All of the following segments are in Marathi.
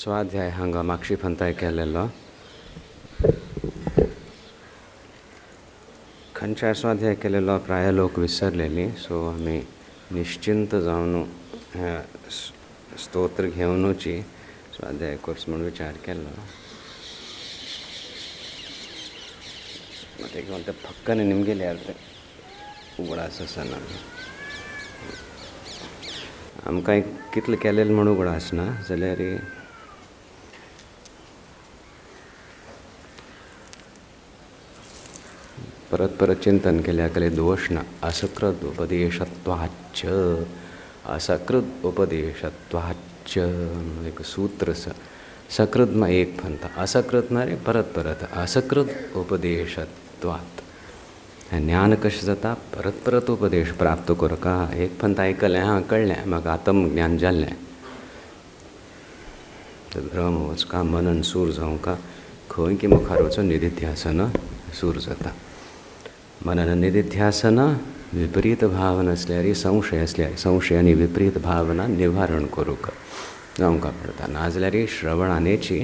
स्वाध्याय हांगा मागशी फंताय केलेलो खंयच्या स्वाध्याय केलेलो प्राय लोक विसरलेली, सो आमी निश्चिंत जावन स्तोत्र घेवनूची स्वाध्याय कोर्स म्हणून विचार केलो. ಮತ್ತೆ ಈಗ ಒಂದು ಪಕ್ಕನೆ ನಿಮಗೆಲ್ಲ ಹೇಳ್ತೆ उगडास आसना आमकां कितलें केलेलें म्हणून उगडास ना जाल्यार परत परत चिंतन केल्या कले दोष ना. असकृत उपदेशत्वाच्च असकृत उपदेशत्वाच्च एक सूत्र सकृतમાં એક ફંતા असकृतમાં रे परत परत असकृत उपदेशत्वात् ज्ञान कशें जाता परत परत उपदेश प्राप्त करता. एक फंता आयकलें हां कळ्ळें म्हाका आत्मज्ञान जाल्लें भ्रम वचका मनन सूर जावंका खंय की मुखार वचून निधिध्यासन सूर जाता. मनन निधिध्यासन विपरीत भावना असल्यार संशय असल्यार संशय आनी विपरीत भावना निवारण करूंक जावंक पडटा. नाजाल्यार श्रवणानेची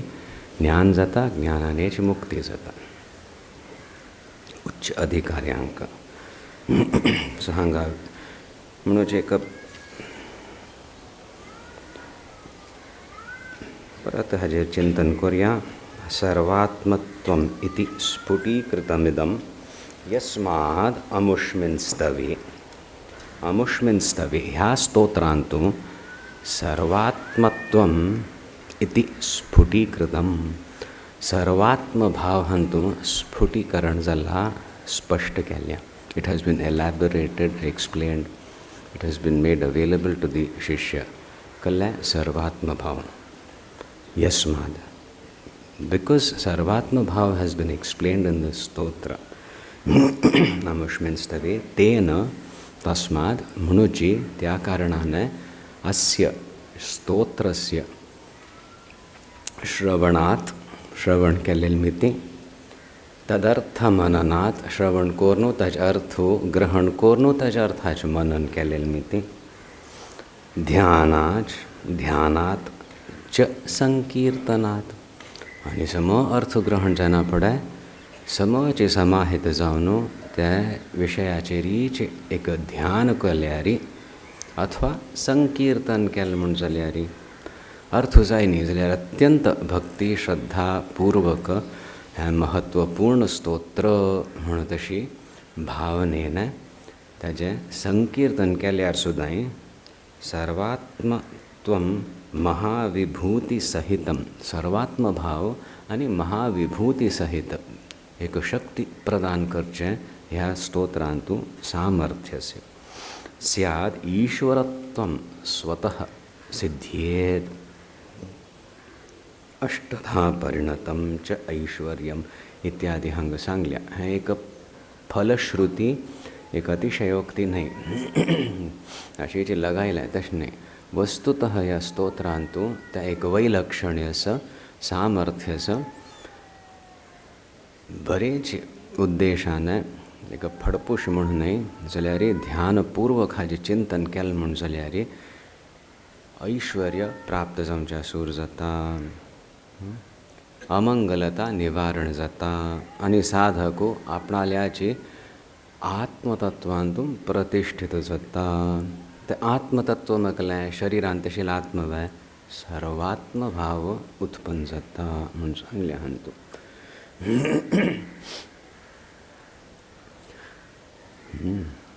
ज्ञान जाता, ज्ञानानेची मुक्ती जाता उच्च अधिकाऱ्यांक. सो हांगा म्हणून एक परत हाजेर चिंतन करुया. सर्वात्मत्वम् इति स्फुटीकृतमिदं यस्माद् अमुष्मिन् स्तवे ह्या स्तोत्रांतू सर्वात्मत्वम् इति स्फुटीकृतं सर्वात्म भाव हांतू स्फुटीकरण जाला स्पष्ट केल्या. It has been elaborated explained it has been made available to the शिष्य. कल्ल्या सर्वात्म भाव यस्माद बिकॉज सर्वात्म भाव has been explained in the स्तोत्र अमुष्मिन् स्तवे तेन तस्माद म्हणूची त्या कारणाने अस्य स्तोत्रस्य श्रवणात् श्रवण केलेल मिती तदर्थ मननात श्रवण कोरनु तज अर्थो ग्रहण कोरनु तज अर्थाच मनन केलेल मिती ध्यानात च संकीर्तनात आणि सम अर्थ ग्रहण जाना पडे समचे समाहित जावन त्या विशयाचेरीच एक ध्यान केल्यारी अथवा संकीर्तन केलें म्हण जाल्यार अर्थ जाय न्ही जाल्यार अत्यंत भक्ती श्रद्धा पूर्वक हें महत्वपूर्ण स्तोत्र म्हण तशी भावनेन ताजें संकीर्तन केल्यार सुद्दां सर्वात्मत्वं महाविभूती सहितं सर्वात्म भाव आनी महाविभूती सहित एक शक्ती प्रदान करचें ह्या स्तोत्रांतू सामर्थ्यस्य स्याद ईश्वरत्वं स्वतः सिद्ध्येत अष्टधा परिणतं च ऐश्वर्यम इत्यादि हांगा सांगल्या. हें एक फलश्रुती एक अतिशयोक्ती न्हय अशी जी लगायल्या तशें न्हय. वस्तुतः ह्या स्तोत्रांतू त्या एक वैलक्षण्य असं सामर्थ्य असं बरेच उद्देशान एक फडपूश म्हणून न्हय जाल्यार ध्यानपूर्वक हाजें चिंतन केलें म्हण जाल्यार ऐश्वर्य प्राप्त जावचें सूर जाता, अमंगलता निवारण जाता आनी साधको आपणाल्याची आत्मतत्वांतून प्रतिष्ठित जाता. ते आत्मतत्व म्हटल्यार शरिरांत तशें आत्मभाव सर्वात्म भाव उत्पन्न जाता म्हण सांगलें हांतू.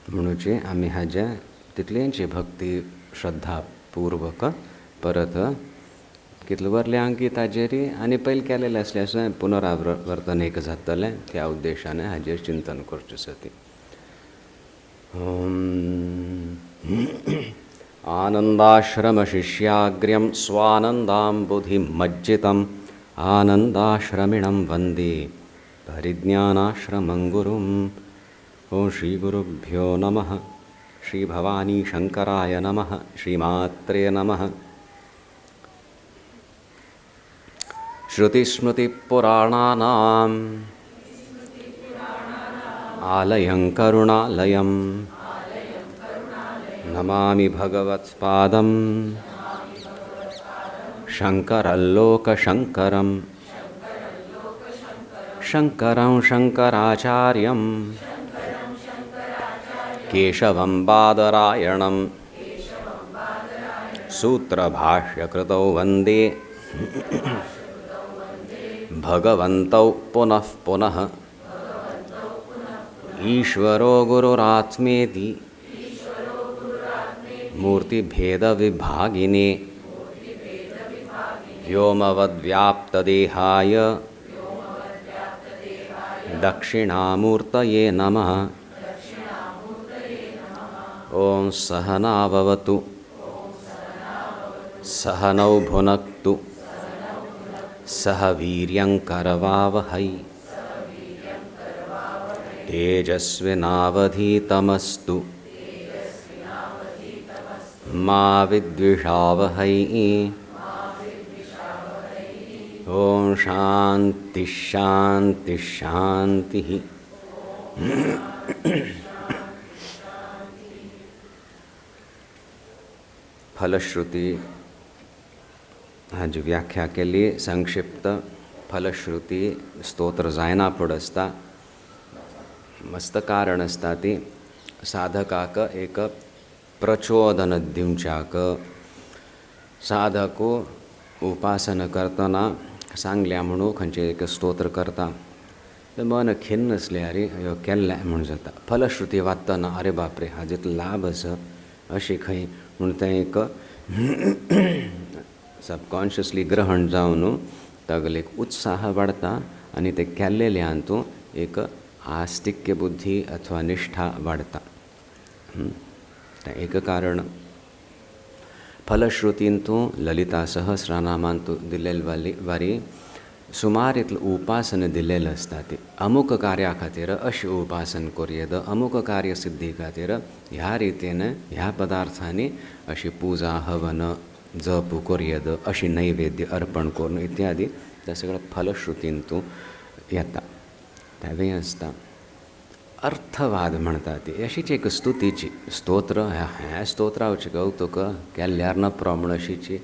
म्हणूचे आमी हाजे तितलेंची भक्ती श्रद्धा पूर्वक परत कितले वरले अंकीत हाजेरी आनी पयलीं केलेलें आसलें सुद्दां पुनरावर्तन एक जातलें त्या उद्देशान हाजेर चिंतन करचें सती. आनंदाश्रम शिष्याग्र्यं स्वानंदाम्बुधिमज्जितम् आनंदाश्रमिणं वन्दे परिज्ञानाश्रमं गुरुं ओं श्री गुरुभ्यो नमः। श्री भवानी शंकराय नमः। श्रीमात्रे नमः। श्रुतिस्मृतिपुराणानाम् आलयं करुणालयं नमामि भगवत्पादं शङ्करल्लोकशङ्करं शङ्करं शङ्कराचार्यं केशवं बादरायणं सूत्रभाष्यकृतौ वन्दे भगवन्तौ पुनः पुनः। ईश्वरो गुरुरात्मेति मूर्तिभेदविभागिने व्योमवद्व्याप्तदेहाय दक्षिणामूर्तये नमः। ॐ सहनाववतु सहनौ भुनक्तु सह वीर्यङ्करवावहै तेजस्विनावधीतमस्तु मा विद्विषावहै। ॐ शान्ति शान्ति शान्तिः। फलश्रुति आज व्याख्या के लिए संक्षिप्त फलश्रुती स्तोत्र जायना पड असता मस्त कारण असता ती साधकाक एक प्रचोदन दिवच्याक साधको उपासन करतना सांगल्या म्हणू खंयचे एक स्तोत्र करता तर मन खिन्न असल्यारी ह्यो केल्ल्या म्हणून जाता। फलश्रुती वाचतना अरे बापरे हाजेत लाभ आसा अशी खंय म्हणून तें एक सबकॉन्शियसली ग्रहण जावन तागेलो एक उत्साह वाडता आनी ते केल्लेल्यांतू एक आस्तिक्य बुद्धी अथवा निष्ठा वाडता। एक कारण फलश्रुतींतू ललिता सहस्रनामांतू दिल्लेली वारी सुमार इतलें उपासन दिल्लेलें आसता ती अमुक कार्या खातीर अशें उपासन कोरयेद अमुक कार्य सिद्धी खातीर ह्या रितीन ह्या पदार्थांनी अशी पूजा हवन जप कोरयेद अशी नैवेद्य अर्पण करून इत्यादी ते सगळें फलश्रुतींतू येता। तेवें आसता अर्थवाद म्हणटा ती अशीच एक स्तुतीची स्तोत्र ह्या स्तोत्राचें कौतुक केल्यार नप्रो म्हण अशीची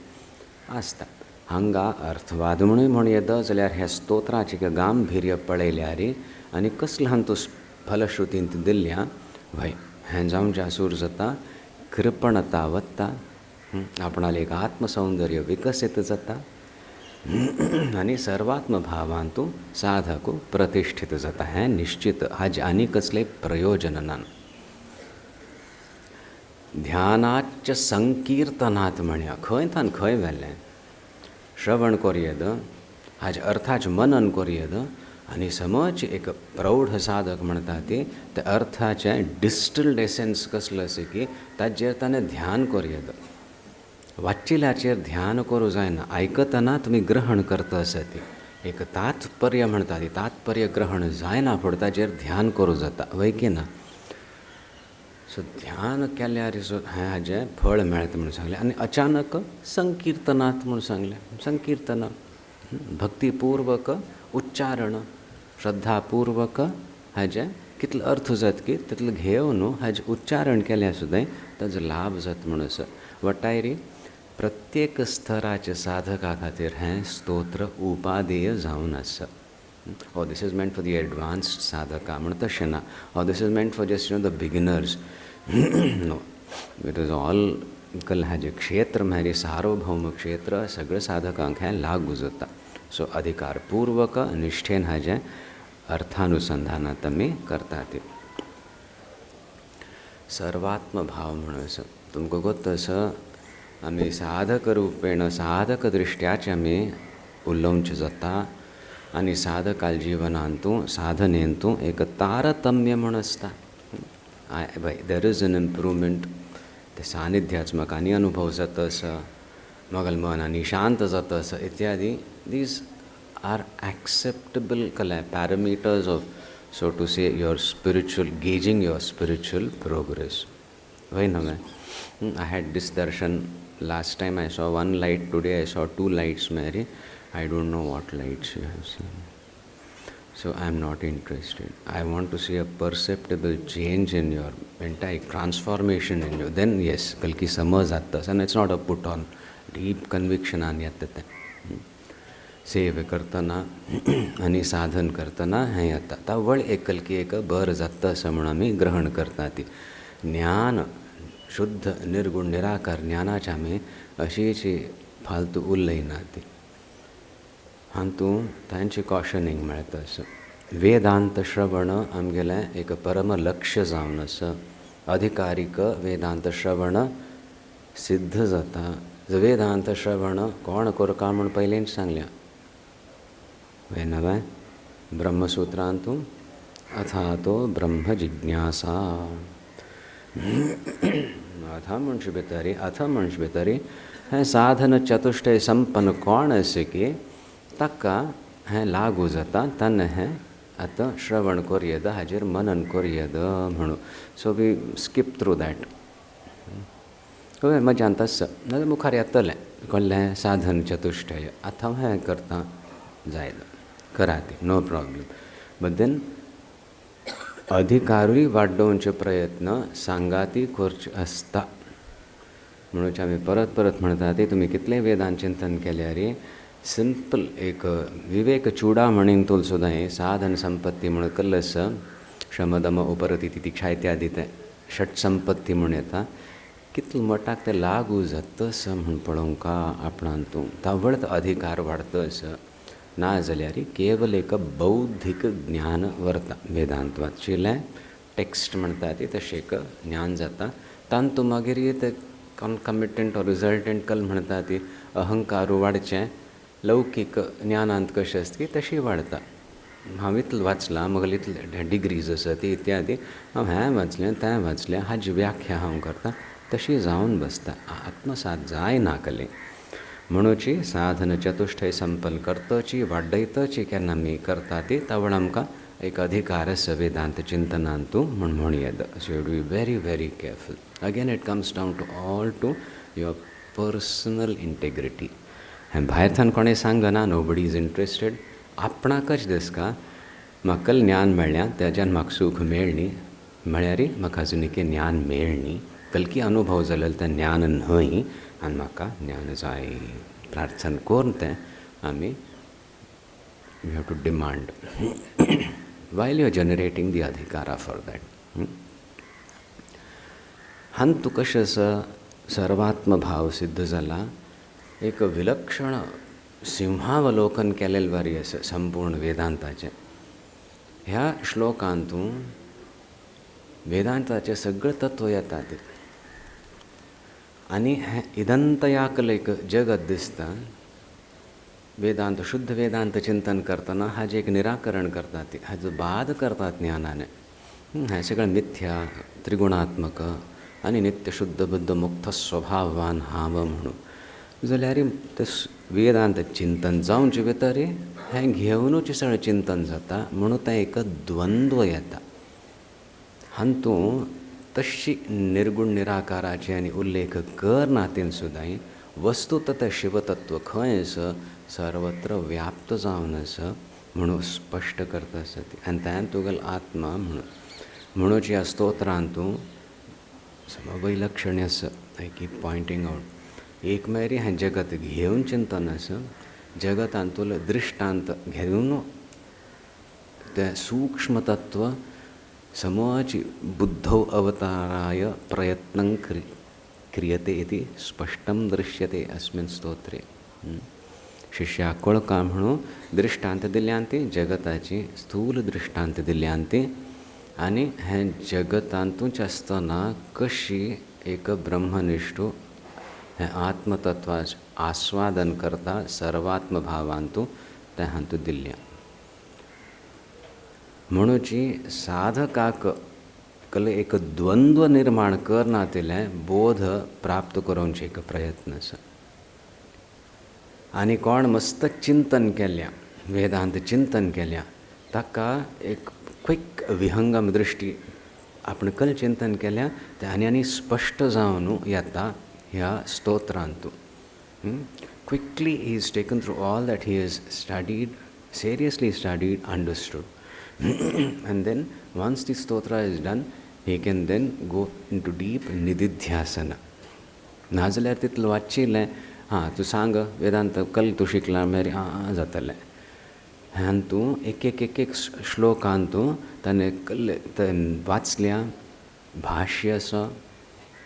आसता। हांगा अर्थवाद म्हणून म्हण येता जाल्यार ह्या स्तोत्राचें गांभीर्य पळयल्यार आनी कसलो हांतू फलश्रुतींत दिल्ल्या वय हें जावन जासूर जाता कृपणता वता आपणालें एक आत्मसौंदर्य विकसीत जाता आनी सर्वात्म भावांतू साधक प्रतिष्ठित जाता। हें निश्चित हाजे आनी कसलें प्रयोजन ना। ध्यानाच्च संकीर्तनात म्हण्या खंय थान खंय व्हेलें श्रवण कोरयेद हाजे अर्थाचें मनन कोरयेद आनी समज एक प्रौढ साधक म्हणटा ती त्या अर्थाचें डिस्टिल्ड एसेन्स कसलो आसा की ताजेर ताणें ध्यान कोरयेद वाचिल्याचेर ध्यान करूं जायना आयकतना तुमी ग्रहण करता आसा ती एक तात्पर्य म्हणटा ती तात्पर्य ग्रहण जायना पूण ताजेर ध्यान करूं जाता वय की ना। सो ध्यान केल्यार हें हाजें फळ मेळटा म्हणून सांगलें आनी अचानक संकीर्तनात म्हणून सांगलें। संकीर्तन भक्तीपूर्वक उच्चारण श्रद्धापूर्वक हाजें कितलो अर्थ जाता की तितलो घेवन हाजें उच्चारण केल्यार सुद्दां ताजो लाभ जाता म्हणून आसा। वटायरी प्रत्येक स्तराच्या साधका खातीर हें स्तोत्र उपादेय जावन आसा। or this is meant for the advanced sadhaka म्हणून तशें ना or this is meant for just the beginners no it is all कल हाजें क्षेत्र म्हळ्यार सार्वभौम क्षेत्र सगळ्या साधकांक हें लागू जाता। सो अधिकारपूर्वक निश्ठेन हाजें अर्थानुसंधानात आमी करता ती सर्वात्म भाव म्हणून आसा। तुमकां गोत आसा आमी साधक रुपेण साधक दृश्ट्याचें आमी उलोवचें जाता आनी साधकाल जिवनांतू साधनेंतू एक तारतम्य म्हूण आसता। देर इज एन इम्प्रूवमेंट ते सानिध्याच म्हाका आनी अनुभव जाता आसा मोगल मन आनी शांत जाता आसा इत्यादी दीज आर एक्सेप्टेबल कला parameters of so to say your spiritual, gauging your spiritual progress. Why no? I had this darshan. Last time I saw one light, today I saw two lights, Mary. I don't know what lights you have seen. So I am not interested. I want to see a perceptible change in your entire transformation in you. Then yes, kalki samaj attas, and it's not a put on. Deep conviction aan yatte. सेवे करतना आणि साधन करतना हें येता ता वळ एकलकी एक बर जाता असं म्हणून आमी ग्रहण करता ती ज्ञान शुद्ध निर्गुण निराकार ज्ञानाच्या आमी अशीची फालतू उलयना ती हातूं तांची कॉशनिंग मेळटा असं वेदांत श्रवण आमगेलें एक परम लक्ष्य जावन आसा अधिकारीक वेदांत श्रवण सिद्ध जाता वेदांत श्रवण कोण करता म्हूण पयलींच सांगल्या वेनवै ब्रह्मसूत्रांतु अथातो ब्रह्म जिज्ञासा अथ मनुष्य भितरी हें साधन चतुष्टय संपन्न कोण असे की ताका हें लागू जाता तेन्ना हें आतां श्रवण कोरयेद हाजेर मनन कोरयेद म्हणून so we skip through that मजान तस नाजाल्यार मुखार येतलें कहलें साधन चतुष्टय आतां हें करता जायत कराते नो प्रॉब्लेम बट देन अधिकारूय वाडोवचे प्रयत्न सांगाती करचे आसता म्हणून आमी परत परत म्हणटा ते तुमी कितलें वेदांत चिंतन केल्यार सिंपल एक विवेक चुडा म्हणून तुल सुद्दां हें साधन संपत्ती म्हणून कल्लस शमदम उपरती तितिक्षा इत्यादी तें षट संपत्ती म्हणून येता कितले मटाक तें लागू जातस म्हूण पळोवंक आपणान तूं तावळत अधिकार वाडतस ना जाल्यार केवल एक बौद्धीक ज्ञान व्हरता वेदांत वाचिल्लें टेक्स्ट म्हणटा ती तशें एक ज्ञान जाता तातूंत मागीर ते कॉन्कमिटंट ऑर रिजल्टंट कल म्हणटा ती अहंकार वाडचें लौकीक ज्ञानांत कशें आसता की तशी वाडता हांव इतलें वाचलां म्हगेली इतले डिग्रीज आसा ती इत्यादी हांव हें वाचलें तें वाचलें हाजी व्याख्या हांव करतां तशी जावन बसता आत्मसात जाय नाकलें म्हणूची साधन चतुष्टय संपन्न करतची वाडयतची केन्ना आमी करता ती तावळ आमकां एक अधिकार आसा वेदांत चिंतनांतू म्हण येद so you be very very careful again it comes down to all to your personal integrity हें भायरच्यान कोणें सांगना नो बडी इज इंट्रस्टेड आपणाकच दिसता म्हाका ज्ञान मेळ्ळें तेज्यान म्हाका सूख मेळ्ळी म्हळ्यार म्हाका आजुनीक ज्ञान मेळ्ळी कलकी अनुभव जालें तें ज्ञान न्हय आनी म्हाका ज्ञान जाय प्रार्थना करून तें आमी we have to demand while you are generating the अधिकारा फॉर दॅट हान तूं कशें आसा सर्वात्म भाव सिद्ध जाला एक विलक्षण सिंहावलोकन केलेलें वारी आसा संपूर्ण वेदांताचें ह्या श्लोकांतूं वेदांताचें सगळें तत्व येतात आनी हें इदंतयाकल एक जगत दिसता वेदांत शुद्ध वेदांत चिंतन करतना हाजें एक निराकरण करतात ती हाजो बाद करतात ज्ञानाने हें सगळें मिथ्या त्रिगुणात्मक आनी नित्य शुद्ध बुद्ध मुक्त स्वभावान हांव म्हणून जाल्यार तें वेदांत चिंतन जावचे भितर हें घेवनूच सगळें चिंतन जाता म्हणून तें एक द्वंद्व येता हातूंत तशी निर्गुण निराकाराची आनी उल्लेख करना तेन सुद्दां वस्तुत तें शिवतत्व खंय आसा सर्वत्र व्याप्त जावन आसा म्हणून स्पश्ट करता आसा ती आनी तें तुगेलो आत्मा म्हणून ह्या स्तोत्रांत तूं वैलक्षण्य आसा आय कीप पॉयंटींग आवट एक मेरी हें जगत घेवन चिंतन आसा जगतांत तुला दृश्टांत घेवन तें सूक्ष्म तत्व समूहाची बुद्धौ अवताराय प्रयत्नं क्रियते इति स्पष्टं दृश्यते अस्मिन् स्तोत्रे शिष्याक कळका म्हणून दृश्टांत दिल्यांती जगताची स्थूल दृश्टांत दिल्यांती आनी हें जगतांतूच आसतना कशी एक ब्रह्मनिश्ठू हें आत्मतत्वाचें आस्वादन करता सर्वात्म भावांतू तें हातूंत दिल्ल्या म्हणूची साधकाक कले एक द्वंद्व निर्माण करना तिलें बोध प्राप्त करूंचे एक प्रयत्न आसा आनी कोण मस्त चिंतन केल्या वेदांत चिंतन केल्या ताका एक क्विक विहंगम दृष्टी आपण कल चिंतन केल्या ते आनी स्पष्ट जावन येता ह्या स्तोत्रांतून. Quickly he is taken through all that he is studied, seriously studied, understood. And then once the stotra is done, he can then go into deep nididhyasana. नाजाल्यार तितलें वाचिल्लें, हां तूं सांग वेदांत कल तूं शिकला मेरे हां जातलें. आनी तूं एक एक श्लोकान तूं ताणें वाचल्या, भाष्य आसा,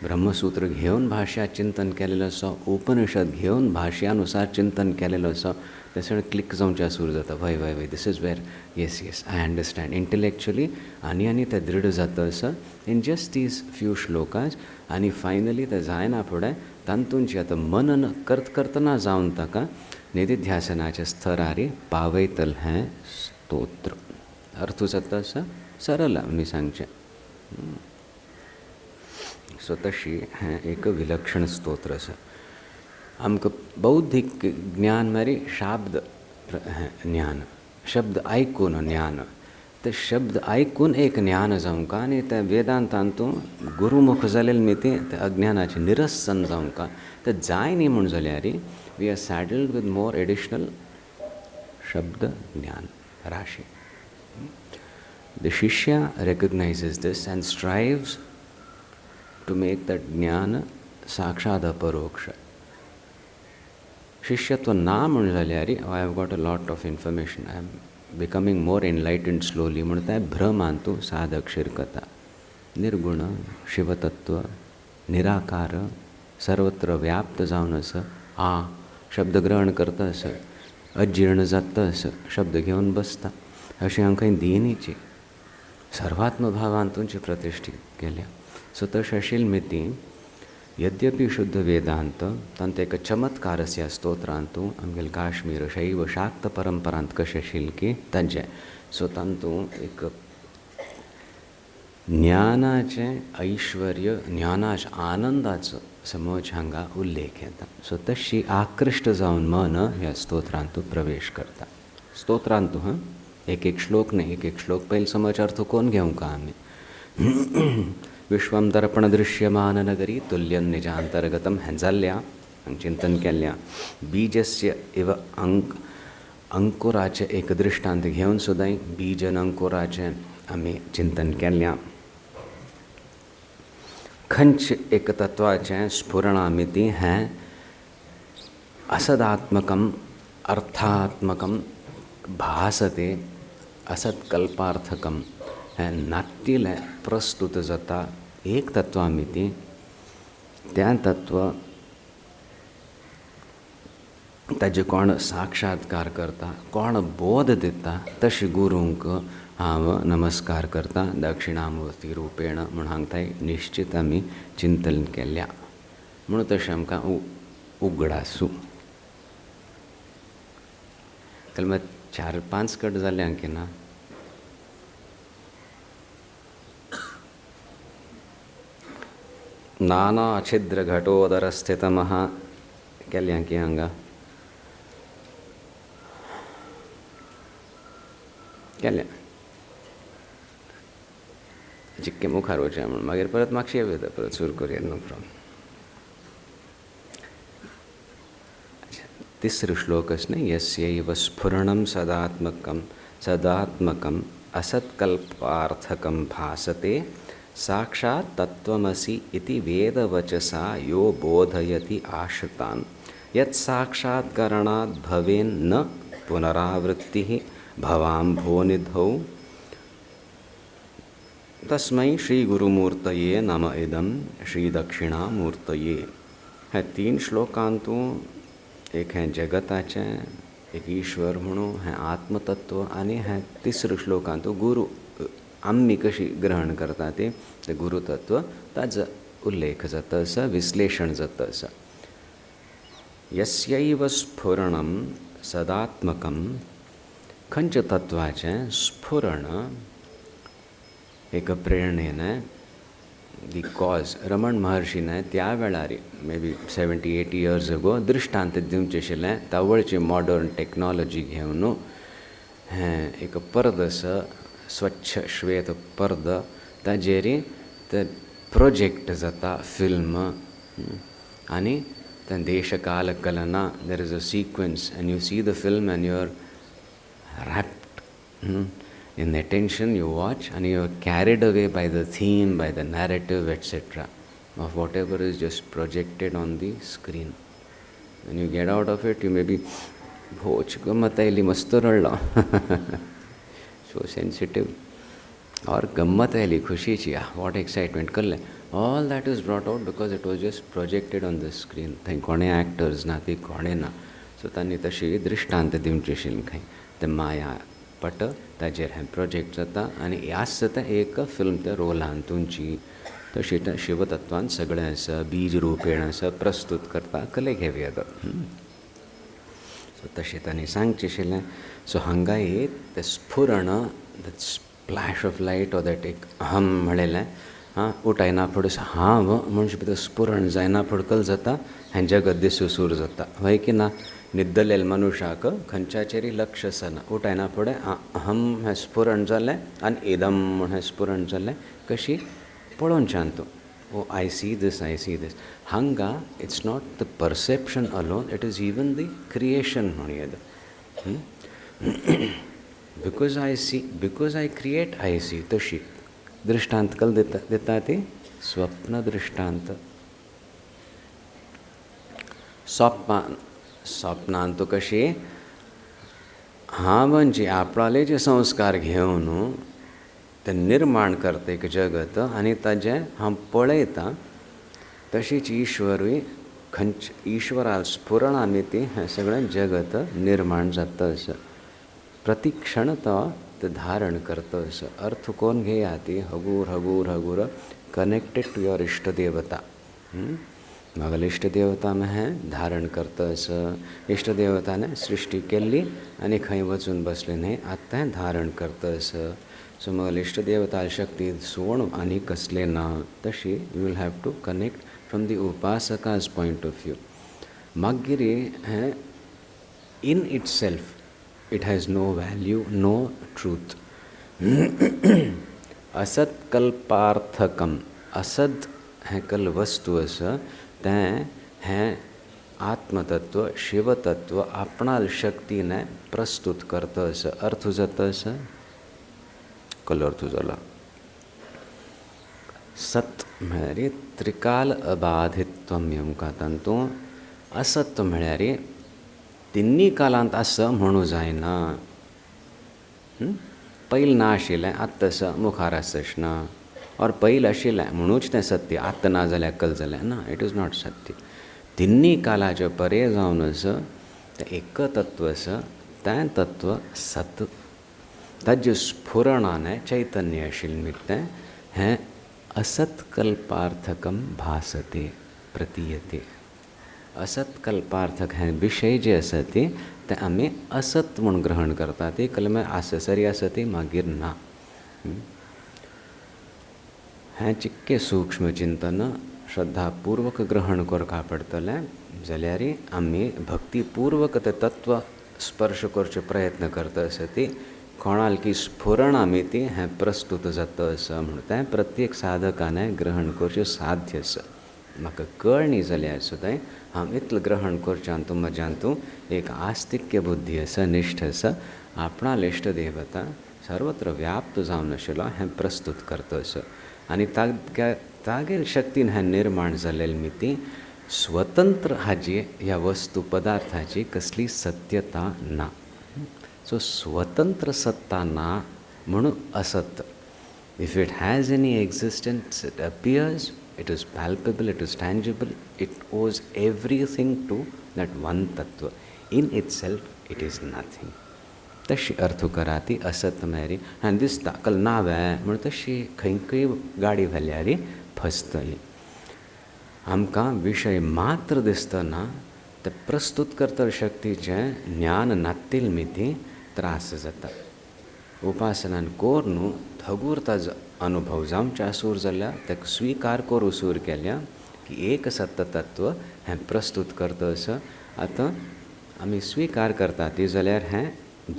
ब्रह्मसूत्र घेवन भाष्या चिंतन केलेलें आसा, उपनिषद घेवन भाष्यानुसार चिंतन केलेलें आसा, ते सगळें क्लिक जावचें सुरू जाता. वय this is where yes I understand intellectually आनी तें दृढ जाता आसा इन जस्ट दीज फ्यू श्लोकाज. आनी फायनली तें जायना फुडें तातूंत आतां मनन करतना जावन ताका निधिध्यासनाच्या स्थरारी पावयतल हें स्तोत्र. अर्थ जाता आसा सरळ आमी सांगचें. सो तशी हें एक विलक्षण स्तोत्र आसा. आमकां बौद्धीक ज्ञान म्हळ्यार शाब्द ज्ञान, शब्द आयकून ज्ञान. ते शब्द आयकून एक ज्ञान जावंका आनी ते वेदांतांतूं गुरुमुख जालेले मिती ते अज्ञानाचें निरसन जावंका. ते जाय न्ही म्हूण जाल्यार we are saddled with more additional शब्द ज्ञान राशी. द शिष्या recognises this and strives to make that jnana साक्षात अपरोक्ष. शिष्यत्व ना म्हण जाल्यार I have got a lot of information, I am becoming more enlightened slowly म्हण त्या भ्रमांतू साधक शिरकता. निर्गुण शिवतत्व निराकार सर्वत्र व्याप्त जावन आसा. शब्द ग्रहण करता आसा, अजीर्ण जाता आसा, शब्द घेवन बसता, अशें हांव खंय दिनीची सर्वात्म भावांतूंची प्रतिश्ठीत केल्या. सो तशें आशिल्ले मिती यद्यपि शुद्ध वेदांत तांत एक चमत्कारस्य स्तोत्रांतू आमगेले काश्मीर शैव शाक्त परंपरांत कशें आशिल्लें की तांचें. सो तांतू एक ज्ञानाचें ऐश्वर्य, ज्ञानाच्या आनंदाचो समज हांगा उल्लेख येता. सो तशी आकृष्ट जावन मन ह्या स्तोत्रांतू प्रवेश करता. स्तोत्रांतू एक श्लोक न्ही, एक श्लोक पयलीं समज अर्थ कोण घेवंका आमी. विश्वम दर्पण दृश्यमान नगरी तुल्यं निजांतर्गतम हें जाल्ल्या हांगा चिंतन केल्ल्या. बीजस्य इव अंकुराचें एक दृश्टांत घेवन सुद्दां बीज आनी अंकुराचें आमी चिंतन केल्ल्या. खंयच एक तत्वाचें स्फुरणा मिती हें असदात्मकम अर्थात्मकम भासते असत्कल्पार्थकम हें नातिलें प्रस्तुत जाता एक तत्वा मिती. त्या तत्व ताजे कोण साक्षात्कार करता, कोण बोध दिता, तशें गुरूंक हांव नमस्कार करता दक्षिणामूर्ती रुपेण म्हूण हांगताय निश्चित आमी चिंतन केल्ल्या. म्हणून तशें आमकां उगडासू. कलमा 4-5 कट जाले अंकी ना. नाना छिद्र घटोदर स्थितमः केल्ल्या की हांगा केल्ल्या जितके मुखार वचया म्हणून मागीर परत मागशी येता परत सुरू करूया. No problem. तिसरो श्लोक आसा न्ही. यस्यैव स्फुरणं सदात्मकं असत्कल्पार्थकं भासते साक्षात् तत्त्वमसि इति वेदवचसा यो बोधयति आश्रितान् यत् साक्षात्करणात् भवेन्न पुनरावृत्तिः भवाम्भोनिधौ तस्मै श्रीगुरुमूर्तये नम इदं श्रीदक्षिणामूर्तये. हे 3 श्लोकांतूं एक हें जगताचें, एक ईश्वर म्हणून हें आत्मतत्व आनी हें 3 श्लोकांतूं गुरू आमी कशी ग्रहण करता ते गुरुतत्व ताचो उल्लेख जाता आसा, विश्लेशण जाता आसा. यस्यैव स्फुरणं सदात्मकं खंयच्या तत्वाचें स्फुरण एक प्रेरणेन दी कॉज रमण महर्षीन त्या वेळार मे बी 70-80 years ago दृश्टांत दिवचें आशिल्लें. तावळची मॉडर्न टॅक्नॉलॉजी घेवन हें एक परत आसा स्वच्छ श्वेत पर्द ताजेरी ते प्रोजेक्ट जाता फिल्म आनी then desha kala kalana, there is a sequence and you see the film and you are wrapped in attention, you watch and you are carried away by the theme, by the narrative, etc. of whatever is just projected on the screen. When you get out of it, you may be gammata illi masturalla so sensitive or gammata illi khushi chi, what excitement kalle. All that is brought out because it was just projected on the screen. Thai kone actors na, ती कोणे ना. So तांणी तशी दृष्टांत दिवची आशिल्ली खंय. ते माया पट ताजेर हें प्रोजेक्ट जाता आनी ह्याच जाता एक फिल्म त्या रोलान तुमची. तशी त्या शिवतत्वान सगळें आसा, बीज रुपेण आसा, प्रस्तुत करता कले घेवी येता. सो तशें तांणी सांगचें आशिल्लें. सो हांगाय तें स्फुरण, that splash of light or that एक अहम म्हणलेलें उठायना फुडें हांव मनशां भितर स्फुरण जायना फुडकल जाता, हें जगत दिसूसूर जाता. हय की ना. निद्दलेल्या मनशाक खंयच्याचेरय लक्ष आसना. उठायना फुडें अहम हें स्फुरण जालें आनी इदम म्हण हें स्फुरण जालें. कशी पळोवनच्यान तूं oh I see these, I see these. हांगा it's not the perception alone, it is even the creation म्हण येद. Because I see, because I create I see. तशी दृष्टांत कल देता ती स्वप्न दृष्टांत. स्वप्नांत तो कशी हांव जे आपणाले जे संस्कार घेवन ते निर्माण करता एक जगत आनी ताजें हांव पळयता. तशीच ईश्वरूय ईश्वरा स्फुरणांनी ती हें सगळें जगत निर्माण जाता आसा. प्रतिक्षण तो ते धारण करता आसा. अर्थ कोण घेया ती हगूर हगूर हगूर कनेक्टेड टू योर इष्ट देवता. म्हागेले इष्ट देवता हें धारण करता आसा. इष्ट देवताने सृश्टी केल्ली आनी खंय वचून बसले न्हय, आतां तें धारण करता आसा. सो म्हागेले इष्ट देवता शक्ती सोड आनी कसले ना. तशी you will have to connect from the उपासकाज पॉयंट ऑफ व्यू. मागीर हें in itself it has no value, no truth. असत कल्पार्थकम. असत हें कल वस्तू आसा तें हें आत्मतत्व, शिवतत्व आपणाल शक्तीने प्रस्तुत करता आसा. अर्थ जाता आसा कल अर्थ जाला. सत म्हळ्यार त्रिकाल अबाधित्वम यमका तांतूं. असत म्हळ्यार तिन्नी कालांत आसा म्हणू जायना. पयलीं ना आशिल्लें आत्तां आसा, मुखार आसचना. और पयलीं आशिल्लें म्हणूच तें सत्य, आत्तां ना जाल्यार कल जालें ना. इट इज नॉट सत्य. तिन्नी कालाचे परे जावन आसा तें एक तत्व आसा. तें तत्व सत. ताजे स्फुरणाने चैतन्य आशिल्लें निमित्तें हें असत कल्पार्थकम भासते, प्रतीयते. असत कल्पार्थक हें विशय जे आसा ती ते आमी असत म्हूण ग्रहण करता. ती कलमे आससरी आसा ती मागीर ना. हें जितकें सूक्ष्म चिंतन श्रद्धापूर्वक ग्रहण करपा पडटलें जाल्यार आमी भक्तीपूर्वक तें तत्व स्पर्श करचे प्रयत्न करता आसा ती कोणाल की स्फुरण आमी ती हें प्रस्तुत जाता आसा म्हूण तें प्रत्येक साधकाने ग्रहण करचें साध्य आसा. म्हाका कळ्ळी जाल्यार सुद्दां हांव इतलें ग्रहण करच्यान तूं म्हज्यान तूं एक आस्तिक्य बुद्धी आसा, निश्ठ आसा. आपणाल इश्ट देवता सर्वत्र व्याप्त जावन आशिल्लो हें प्रस्तुत करता आसा. आनी तागेर शक्तीन हें निर्माण जालेली मिती स्वतंत्र हाजी ह्या वस्तू पदार्थाची कसली सत्यता ना. सो स्वतंत्र सत्ता ना म्हणून असत. If it has any existence, it appears, it is palpable, it is tangible, it owes everything to that one tattva. In itself, it is nothing. तशी अर्थ करा ती असत मेरी हां दिसता कल नावे म्हण तशी खंय खंय गाडी व्हेल्यार फसतली. आमकां विशय मात्र दिसतना ते प्रस्तुत करतल शक्तीचें ज्ञान नात्तील मिती त्रास जाता. उपासनान कोर न्हू थगूर ताजो अनुभव जावचे आसूर जाल्यार ताका स्विकार करूं सूर केल्या की एक सत्य तत्व हें प्रस्तुत करता आसा. आतां आमी स्विकार करता ती जाल्यार हें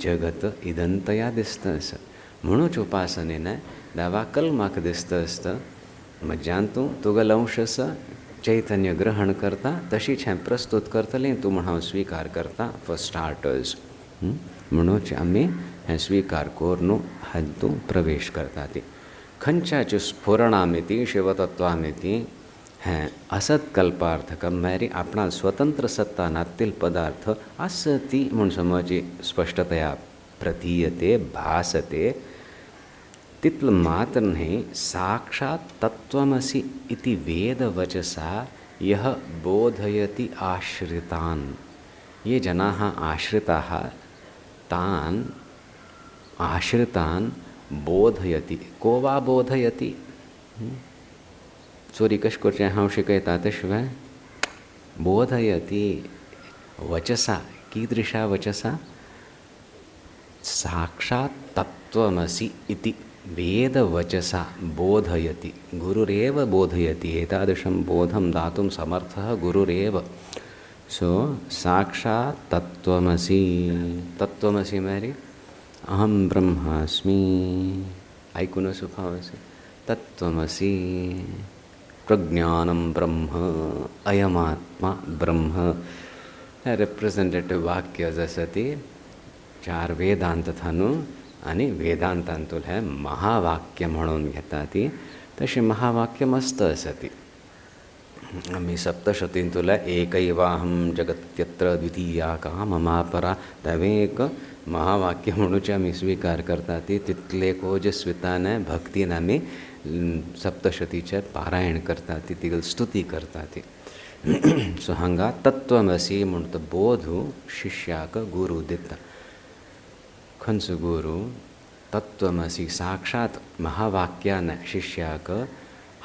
जगत इदंतया दिसता आसा. म्हणूच उपासनेनं दावा कल्माक दिसतं असतं मग जाणतू तुगल अंशस चैतन्य ग्रहण करता तशीच हें प्रस्तुत करतलें तूं म्हण हांव स्विकार करता फॉर स्टार्टर्स. म्हणूच आमी हें स्विकार कोरून हातूं प्रवेश करता ती खंयच्याच स्फुरणामिती शिवतत्वामिती हें असत्कल्पार्थकम म्हळ्यार आपणा स्वतंत्र सत्ता नातील पदार्थ आसती म्हूण समज स्पष्टतया प्रतीयते भासते तितलं मात्र नहीं साक्षात् तत्त्वमसि इति वेदवचसा यह बोधयति आश्रितान्. ये जनाः आश्रिताः तान् आश्रितान् बोधयति. को वा बोधयति? चोरी कश करचें हांव शिकयता ते शिवाय बोधयति वचसा. कीदृशा वचसा? साक्षात् तत्त्वमसि इति वेदवचसा बोधयति. गुरुरेव बोधयति. एतादृशं बोधं दातुं समर्थः गुरुरेव. सो साक्षात् तत्त्वमसि. तत्त्वमसि म्हळ्यार अहं ब्रह्मास्मि. ऐकून सुखावसि. तत्त्वमसि प्रज्ञानं ब्रह्म अयमात्मा ब्रह्म. रिप्रेझेंटेटिव्ह वाक्य जसं ते 4 वेदांत थानू आणि वेदांतांतून हे महावाक्य म्हणून घेता ती तशी महावाक्य मस्त असती. आम्ही सप्तशतींतुला एकैवाहं जगत्यत्र द्वितीया का ममापरा तवेक महावाक्य म्हणूचे आम्ही स्वीकार करता ती तितले ओजस्विताने भक्तीन आम्ही सप्तशतीचे पारायण करता ती तिगल स्तुती करता ती. सो हांगा तत्त्वमसि म्हणटा बोधू शिष्याक गुरु दिता. खंयचो गुरु तत्त्वमसि साक्षात महावाक्यान शिष्याक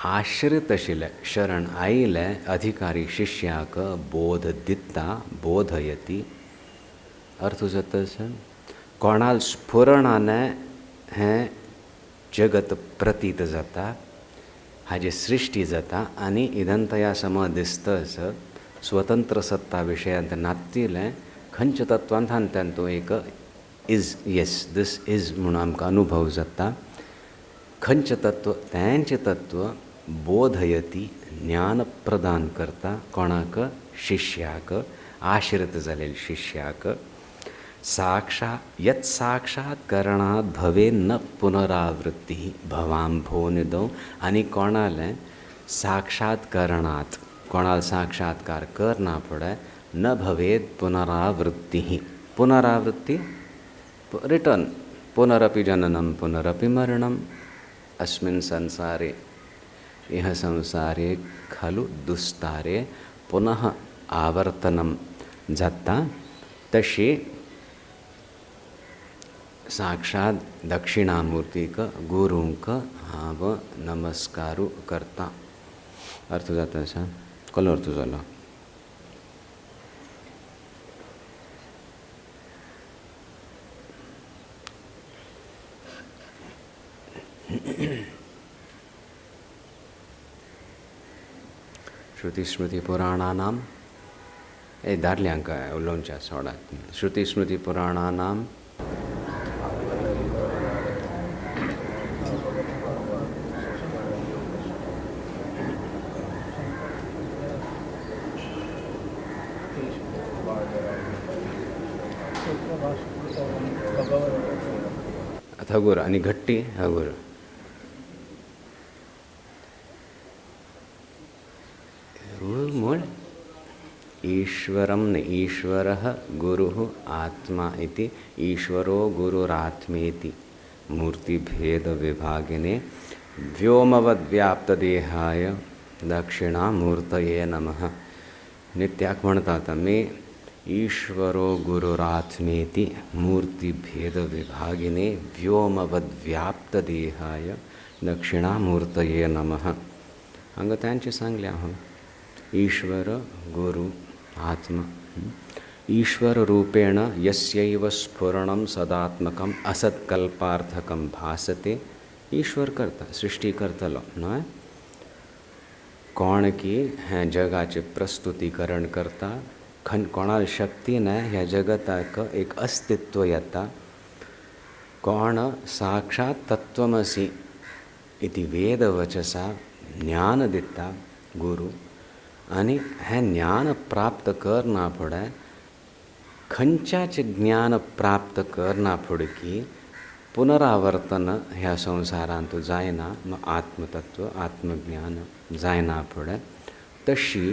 आश्रित आशिल्ले शरण आयिल्ले अधिकारी शिष्याक बोध दिता बोधयति. अर्थ जाता कोणाल स्फुरणाने हें जगत प्रतीत जाता हाजी सृष्टी जाता आनी इदंतया सम दिसतस स्वतंत्र सत्ता विशयांत नातिलें खंयच्या तत्वांत तांतूं एक इज येस दिस इज म्हणून आमकां अनुभव जाता. खंयचें तत्व तेंचें तत्व बोधयती ज्ञान प्रदान करता कोणाक शिष्याक आश्रित जालेल्या शिष्याक. यत् साक्षात्करणात् भवे न पुनरावृत्ति भवांभो निदौ. आनी कोणालें साक्षात्करणात् कोणाल साक्षात्कार करना पडे न भवेद पुनरावृत्ति. पुनरावृत्ति रिटर्न. पुनरपि जननं पुनरपि मरणम्. अस्मिन् संसारे इह संसारे खलु दुस्तारे पुनः आवर्तनं जाता. तशी साक्षात दक्षिणामूर्तीक गुरूंक हांव नमस्कारू करता. अर्थ जाता असा कलो अर्थ जालो. श्रुतिस्मृतिपुराणानां दार्ल्यांक उलोवच्या सोडात. श्रुतिस्मृतिपुराणानां हगुर आणि घट्टी हगुर. मूळ ईश्वरं न ईश्वरः गुरुः आत्मा इति ईश्वरो गुरुरात्मेति मूर्तिभेदविभागिने व्योमवद्व्याप्तदेहाय दक्षिणामूर्तये नमः. नित्याक म्हणतात आम्ही ईश्वरो गुरुरात्मेति मूर्तिभेदविभागिने व्योमवद्व्याप्तदेहाय दक्षिणामूर्तये नमः. हांगा तांचे सांगले हांव ईश्वर गुरु आत्मा. ईश्वर रूपेण यस्यैव स्फुरणं सदात्मकं असत्कल्पार्थकं भासते. ईश्वर करता सृष्टी करतलो न्हय. कोण की हें जगाचे प्रस्तुतीकरण करता. कोणाल शक्तीने ह्या जगताक एक अस्तित्व येता. कोण साक्षात तत्वमसी इति वेदवचसा ज्ञान दिता गुरु आणि हे ज्ञान प्राप्त करना पड़े खंचाच ज्ञान प्राप्त करना पडकी पुनरावर्तन ह्या संसारांतू जायना मग आत्मतत्व आत्मज्ञान जायना पडे तशी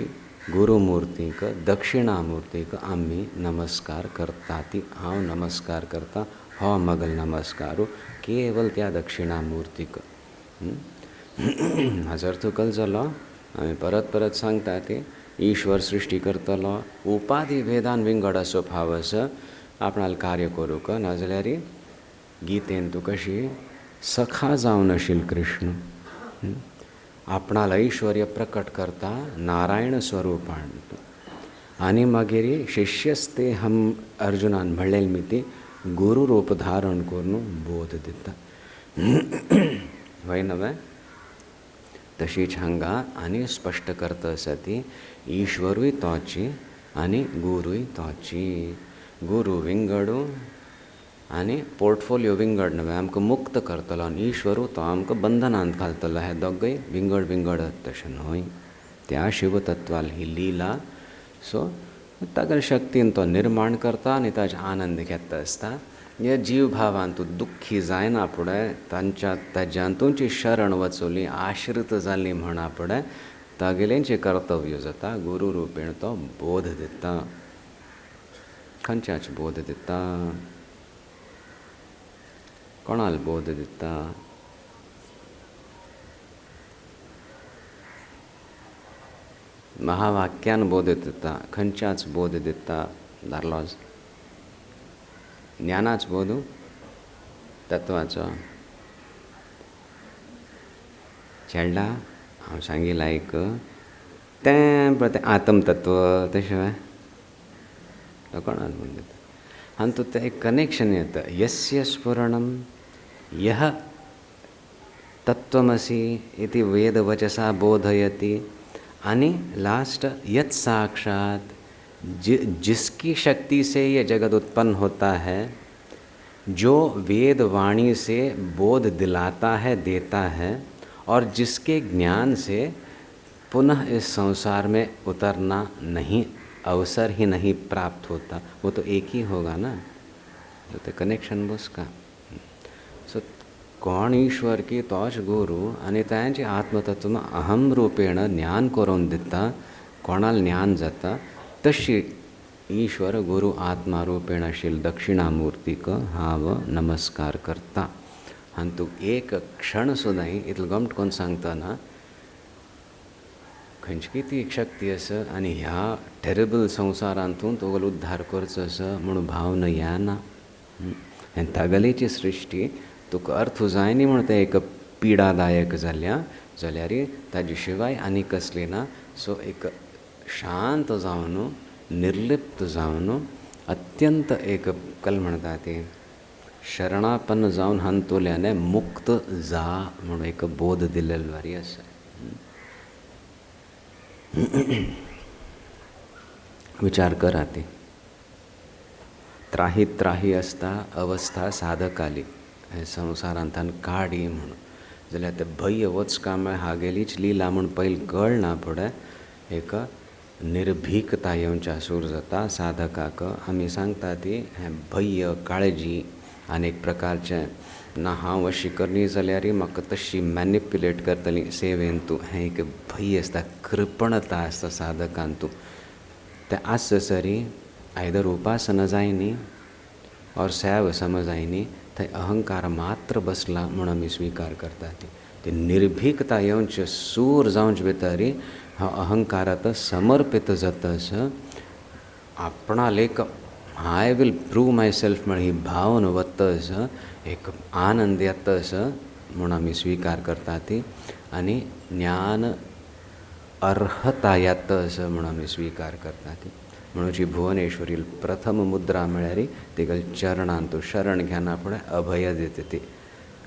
गुरुमूर्तीक दक्षिणामूर्तीक आम्ही नमस्कार करता ती हांव नमस्कार करता हो मगल नमस्कारू केवल त्या दक्षिणामूर्तीक हाजो अर्थ कळलो जालो आमी परत परत सांगता ते ईश्वर सृष्टी करतलो उपाधी भेदान विंगड असो फावस आपणाला कार्य करूक नाजाल्यार गीतेन तू कशी सखा जावन आशिल कृष्ण आपणाला ऐश्वर्य प्रकट करता नारायण स्वरूपान आनी मागीर शिष्यस्ते हम अर्जुनान म्हणलेल मिती गुरु रूप धारण करून बोध दिता वय नवे तशीच हांगा आनी स्पश्ट करता सती ईश्वरूय तोची आनी गुरूय तोची गुरु विंगडू आनी पोर्टफोलियो विंगड नवे आमकां मुक्त करतलो आनी ईश्वरू तो आमकां बंधनांत घालतलो हे दोगूय विंगड विंगडत तशें न्हय त्या शिवतत्वाल ही लीला सो ताका शक्तीन तो निर्माण करता आनी ताजे आनंद घेता आसता हे जीव भावान तूं दुख्खी जायना फुडें ताज्यांतूची शरण वचोली आश्रित जाली म्हणा फुडें तागेलेंचें कर्तव्य जाता गुरू रुपेण तो बोध दिता खंयच्याच बोध दिता कोणाल बोध दिता महावाक्यान बोध दिता खंयच्याच बोध दिता दारलोज ज्ञानाच बोध तत्वाचो चेडला हांव सांगिला एक तें आत्मतत्व तशें तो कोणाल बोध दिता आनी तो तें एक कनेक्शन येता यस्य स्फुरणं यः तत्वमसि इति वेदवचसा बोधयति आणि लास्ट यत् साक्षात जिसकी शक्ति से ये जगत उत्पन्न होता है जो वेद वाणी से बोध दिलाता है देता है और जिसके ज्ञान से पुनः इस संसार में उतरना नहीं अवसर ही नहीं प्राप्त होता वो तो एक ही होगा ना तो कनेक्शन उसका सो कोण ईश्वर की तोच गुरु आनी तांचे आत्मतत्व अहम रूपेण ज्ञान करून दिता कोणाल ज्ञान जाता तशी ईश्वर गुरु आत्मा रूपेण आशिल्ल दक्षिणामूर्तीक हांव नमस्कार करता आनी तूं एक क्षण सुद्दां इतलो गमट कोन्न सांगतना खंयची ती एक शक्ती आसा आनी ह्या टेरेबल संवसारांतून तुगेलो उद्धार करचो आसा म्हणून भावना येना आनी तागेलीची सृश्टी तुका अर्थ जायनी म्हूण तें एक पिडादायक जाल्या जाल्यार ताजे शिवाय आनी कसली ना सो एक शांत जावन निर्लिप्त जावन अत्यंत एक कल म्हणटा ती शरणापन्न जावन हंतोल्याने मुक्त जा म्हणून एक बोध दिलेलो वारी आसा विचार करा ती त्राही त्राही असता अवस्था साधकाली हे संवसारांतल्यान काडी म्हणून जाल्यार ते भय वचका हागेलीच लीला म्हूण पयलीं कळना फुडें एक निर्भीकता येवच्या सूर जाता साधकाक आमी सांगता ती हें भय काळजी अनेक प्रकारचें ना हांव अशी करनी जाल्यार म्हाका तशी मॅनिप्युलेट करतली सेवेन तूं हें एक भय आसता कृपणता आसता साधकान तूं तें आससरी आयदर उपासना जायनी और सेव समज जायनी थंय अहंकार मात्र बसला म्हूण आमी स्विकार करता ती निर्भीकता येवचे सूर जावचे भितर हा अहंकारात समर्पित जातस आपणाल एक I will prove my self म्हण ही भावन वतस एक आनंद येतस म्हूण आमी स्विकार करता ती आनी ज्ञान अर्हता येतस म्हूण आमी स्विकार करता ती म्हणून भुवनेश्वरी प्रथम मुद्रा म्हळ्यार तिगल चरणांत तूं शरण घेना फुडें अभय दिता ती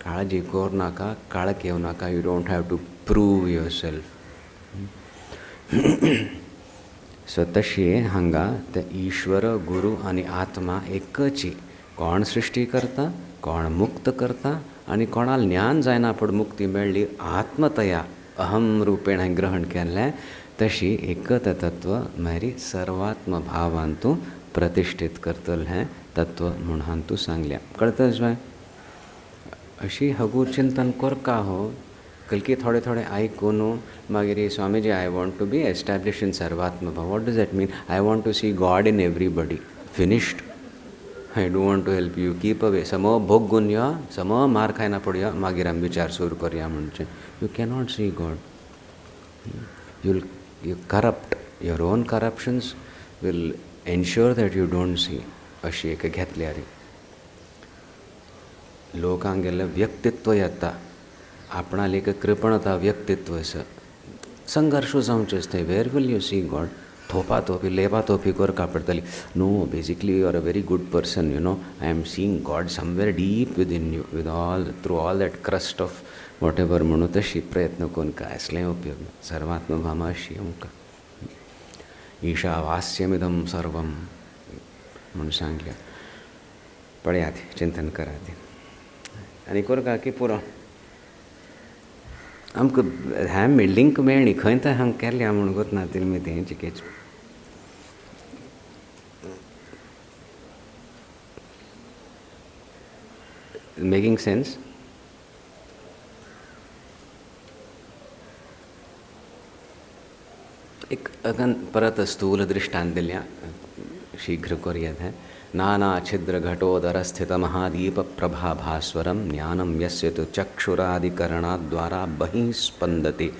काळजी करूं नाका काळक येवं नाका you don't have to prove yourself so तशी हांगा ते ईश्वर गुरु आनी आत्मा एकची कोण सृश्टी करता कोण मुक्त करता आनी कोणाल ज्ञान जायना पूण मुक्ती मेळ्ळी आत्मतया अहम रूपेण हांवें ग्रहण केल्लें तशी एकत तत्व मेरी सर्वात्म भावान तूं प्रतिश्ठीत करतलें हें तत्व म्हूण हांवें तूं सांगल्या कळतं काय अशी हगू चिंतन करका हो कलकी थोडे थोडे आयकून मागीर स्वामीजी I want to be establish in सर्वात्म भाव what does that mean I want to see God in everybody finished I don't want to help you keep away some भोग गुण या सम मार खायना पडया मागीर आमी विचार सुरू करया म्हणचे you cannot see God you corrupt your own corruptions will ensure that you don't see अशी एक घेतल्या रे लोकांक गेल्लें व्यक्तित्व येता आपणाल एक कृपणता व्यक्तित्व संघर्ष जावचेच थंय where will you see God थोपा थोपी लेपा थोपी करका पडटली no basically you are a very good person you know I am seeing God somewhere deep within you with all through all that crust of whatever म्हणून तशी प्रयत्न करून काय असलें उपयोग ना सर्वात्म भामा अशी आमकां ईशावास्यमिदं सर्वं म्हणून सांगल्या पळयात चिंतन करात आनी करका की पुरो आमकां हें लिंक मेळ्ळी खंय तर हांव केल्या म्हूण गोतना तिमी तें चिकेच मेकिंग सेन्स एक अगन परत स्थूल दृष्टांत दिल्या शीघ्र करयात हें नाना छिद्र घटोदर स्थित महादीप प्रभा भास्वरम ज्ञानम यस्य तु चक्षुरादिकरणाद्वारा बहिः स्पंदते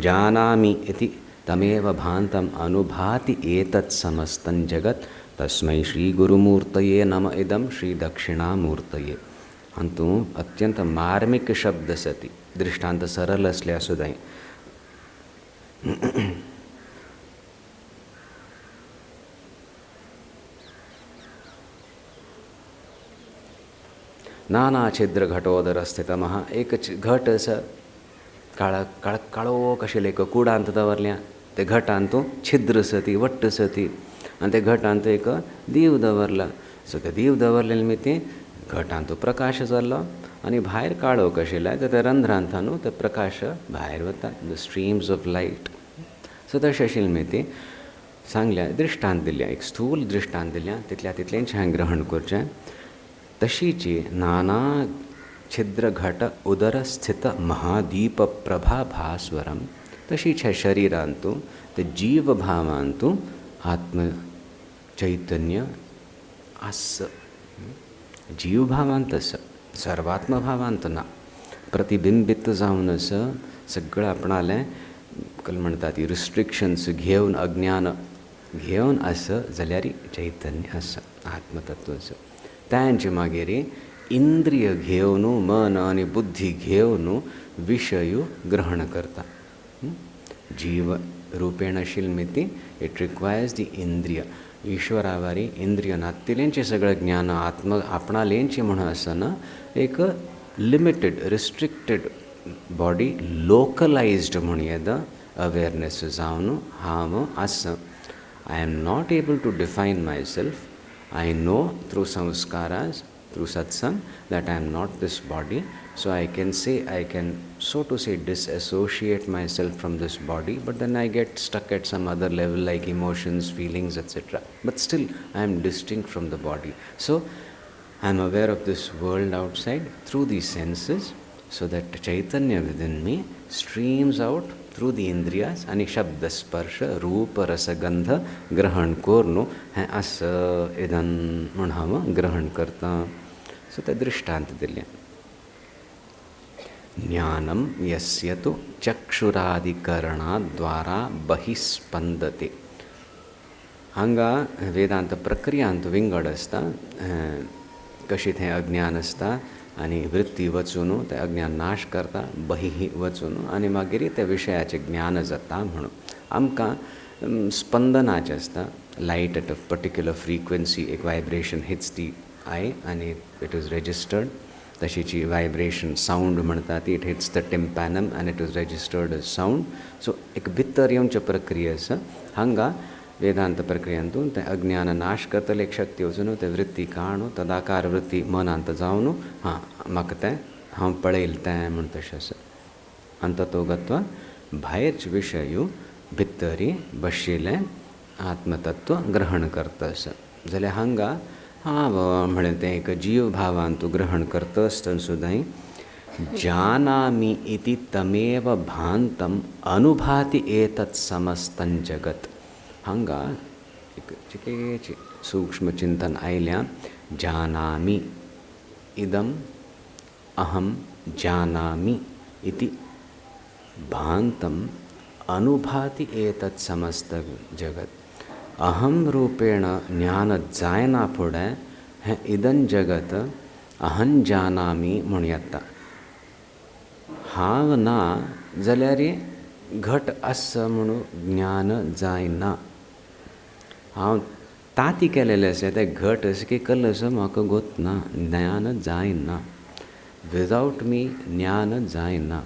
जानामि इति तमेव भान्तम् अनुभाति एतत् समस्तं जगत् तस्मै श्री गुरुमूर्तये नम इदं श्री दक्षिणामूर्तये अंतु अत्यंत मार्मिक शब्द सती दृष्टांत सरल असल्या सुद्दां नाना छिद्र घटोदर स्थित महा एक घट असं काळोख आशिल्लें एक कुडांत दवरल्या ते घटांत तूं छिद्र सती वट्ट सती आनी ते घटांत एक दीव दवरला सो ते दीव दवरले निमित्ती घटांत प्रकाश जाल्लो आनी भायर काळोख आशिल्लो तर ते रंध्रांतल्यान ते प्रकाश भायर वता the streams of light so तशें आशिल्ले निमित्ती सांगल्या दृश्टांत दिल्या एक स्थूल दृश्टांत दिल्या तितलेंच हांवें ग्रहण करचें तशीची नाना छिद्र घट उदर स्थित महादीप प्रभा भास्वरम तशीच ह्या शरिरांतू ते जीव भावांतू आत्म चैतन्य आस जीव भावांत आसा सर्वात्म भावांत ना प्रतिबिंबित जावन आसा सगळं आपणालें म्हणटा ती रिस्ट्रिक्शन्स घेवन अज्ञान घेवन आसा जाल्यार चैतन्य आसा आत्मतत्व आसा तांचे मागीर इंद्रिय घेवन मन आनी बुद्धी घेवन विषय ग्रहण करता जीव रूपेण आशिल्ले मिती इट रिक्वायर्स दी इंद्रिय ईश्वरावारी इंद्रिय नातिलेंचें सगळें ज्ञान आत्म आपणालेंचें म्हणून आसना एक लिमिटेड रिस्ट्रिक्टेड बॉडी लोकलायज्ड म्हूण येता अवेरनेस जावन हांव आसा I am not able to define myself I know through samskaras, through satsang, that I am not this body. So I can say, I can so to say disassociate myself from this body, but then I get stuck at some other level like emotions, feelings, etc. But still I am distinct from the body. So I am aware of this world outside through these senses, so that Chaitanya within me streams out through the indriyas आणि शब्द स्पर्श रूप रसगंध ग्रहण करून हें असं इदन म्हूण हांव ग्रहण करता सो ते दृश्टांत दिलें ज्ञानम यस्य तु चक्षुरादिकरणाद्वारा बहिस्पंदते हांगा वेदांत प्रक्रियांत विंगड आसता कशी थंय अज्ञान आसता आनी वृत्ती वचून ते अज्ञान नाश करता बही वचून आनी मागीर त्या विशयाचें ज्ञान जाता म्हणून आमकां स्पंदनाचें आसता light at a particular frequency एक वायब्रेशन हिट्स दी आय आनी इट इज रेजिस्टर्ड तशीची वायब्रेशन सावंड म्हणटा ती इट हिट्स द टिम्पॅनम आनी it is registered as sound so एक भितर येवचे प्रक्रिया आसा हांगा वेदांत प्रक्रियांतून ते अज्ञान नाश करतले एक शक्ती वचून ते वृत्ती काणू तदाकार वृत्ती मनांत जावन हां म्हाका तें हांव पळयलें तें म्हण तशें आसा अंततो गत्वा भायरच विशय भितरी बशिल्लें आत्मतत्व ग्रहण करता आसा जाल्यार हांगा हांव म्हळें तें एक जीव भावान तूं ग्रहण करता आसतना सुद्दां जानामि इति तमेव भान्तम अनुभाति एतत् समस्तं जगत हांगा एक चिकेची सूक्ष्म चिंतन आयल्या जानामि इदम अहम जानामि इति भान्तम अनुभाति एतत् समस्त जगत अहम रूपेण ज्ञान जायना फुडें हें इदं जगत अहं जानामि म्हूण येता हांव ना जाल्यार घट आसा म्हणून ज्ञान जायना हांव ताती केलेलें आसा तें घट आसा की कल्ल आसा म्हाका गोतना ज्ञान जायना विदाउट मी ज्ञान जायना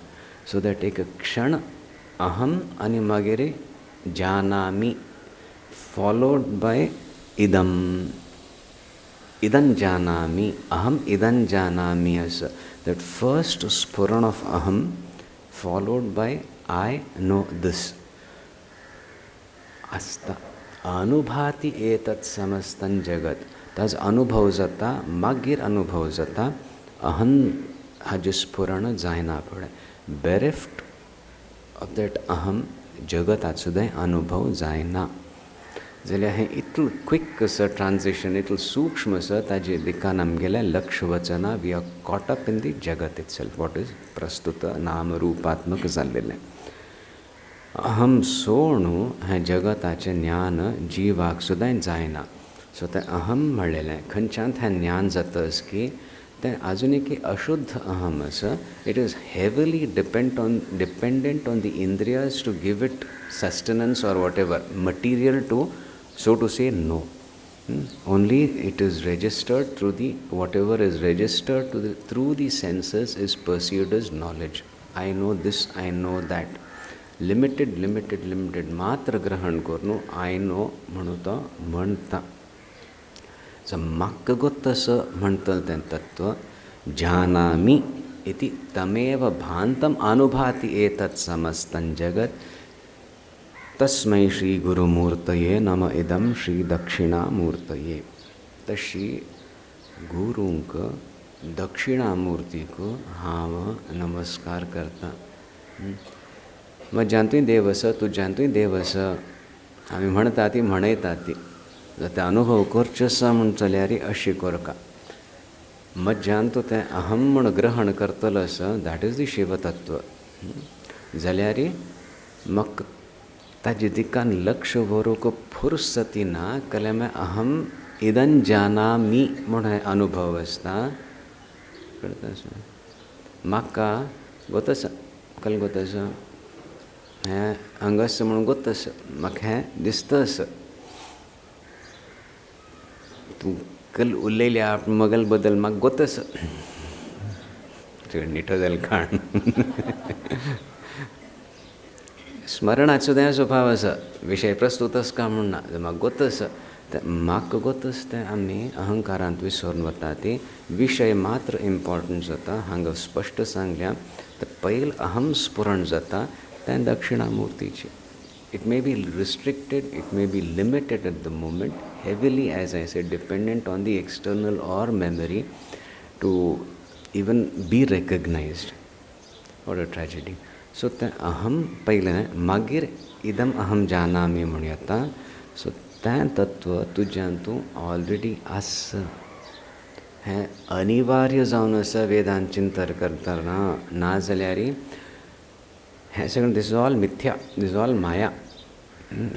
सो दॅट एक क्षण अहम आनी मागीर जानामि फॉलोड बाय इदम इदं जानामि अहम इदं जानामि आसा that first spuran of aham followed by I know this asta anubhati etat samastan jagat ताज अनुभव जाता मागीर अनुभव जाता अहम हाजे स्फुरण जायना पडे बेरेफ्ट ऑफ दॅट अहम जगतात सुद्दां अनुभव जायना जाल्यार हें इतलें क्विक असो ट्रान्जिशन इतलें सूक्ष्म असो ताजे दिकान आमगेलें लक्ष वचना we are caught up in the जगत इट सेल्फ वॉट इज प्रस्तुत नाम रूपात्मक जाल्लेलें अहम सोडून हें जगताचें ज्ञान जिवाक सुद्दां जायना सो तें अहम म्हणलेलें खंयच्यान हें ज्ञान जाता की तें आजुनूय अशुद्ध अहम आसा it is heavily dependent on the इंद्रियाज to give it sustenance or whatever material to so to say no only it is registered through the whatever is registered to the through the senses is perceived as knowledge I know this I know that limited मात्र ग्रहण करून I know म्हणूता म्हणटा सो म्हाका गोत्तसो म्हणटलें तें तत्व जानामि इति तमेव भान्तम अनुभाति एतत् समस्तं जगत तस्मै श्री गुरुमूर्तये नम इदम श्री दक्षिणामूर्तये तशी गुरूंक दक्षिणामूर्तीक हांव नमस्कार करता म्हज्यांतूय देव आसा तुज्यांतूय देव आसा आमी म्हणटा ती म्हणयता ती ते अनुभव करचे आसा म्हूण जाल्यार अशी करका म्हज्यांत तें अहम म्हूण ग्रहण करतलो आसा दॅट इज द शिवतत्व जाल्यार म्हाका ताजे दिकान लक्ष व्हरूंक फुर्सती ना कल्या मैं अहम इदं जानामि म्हूण अनुभव आसता कळटा म्हाका गोतसा कल गोतसा हें हांगा आसा म्हणून गोतसा म्हाका हें दिसता आसा तूं कल उलयल्या मगल बद्दल म्हाका गोतसा निठो जालें खाण स्मरणाचो सुद्दां स्वभाव आसा विशय प्रस्तुत आसा काय म्हूण ना म्हाका गोत आसा तें म्हाका गोत आसा तें आमी अहंकारांत विसरून वता ती विशय मात्र इम्पॉर्टंट जाता हांगा स्पश्ट सांगल्या तर पयल अहम स्फुरण जाता तें दक्षिणामुर्तीची it may be restricted it may be limited at the moment heavily as I said dependent on the external or memory to even be recognised what a tragedy so तें अहम पयलें मागीर इदम अहम जानामि म्हूण येता सो तें तत्व तुज्यान तूं ऑलरेडी आसा हें अनिवार्य जावन आसा वेदांत चिंतन करतना ना जाल्यार हें सगळें दिस इज ऑल मिथ्या दिस इज ऑल माया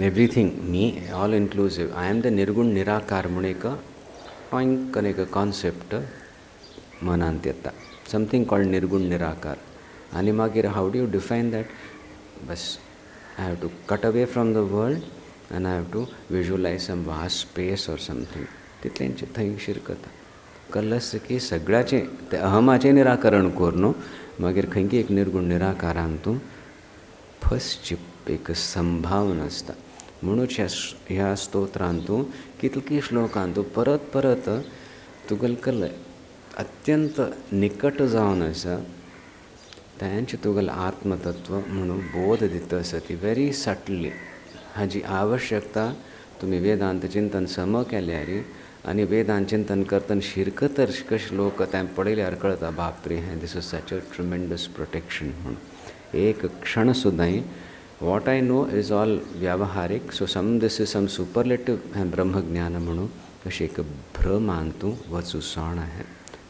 everything me all inclusive I am the निर्गुण निराकार म्हूण एक टॉयंक एक कॉन्सेप्ट मनांत येता समथींग कॉल्ड निर्गुण निराकार आनी मागीर how do you define that बस I have to cut away from the world and I have to visualise some vast space or something तितलेंचें थंय शिरकता कल्लस की सगळ्याचें तें अहमाचें निराकरण करून मागीर खंय एक निर्गुण निराकारांत तूं फसची एक संभावना आसता म्हणूच ह्या स्तोत्रांतू कितकी श्लोकांतू परत परत तुगेल कल अत्यंत निकट जावन आसा तांचे तुगेल आत्मतत्व म्हणून बोध दिता आसा ती व्हेरी सटली हाजी आवश्यकता तुम्ही वेदांत चिंतन सम केल्यार आनी वेदांत चिंतन करतना शिरकतर कशे लोक तें पळयल्यार कळटा बापरे हें this is such a tremendous protection म्हणून एक क्षण सुद्दां what I know is all व्यावहारिक so some this is some superlative हें ब्रह्मज्ञान म्हणून अशें एक भ्रमान तूं वचू सोण हें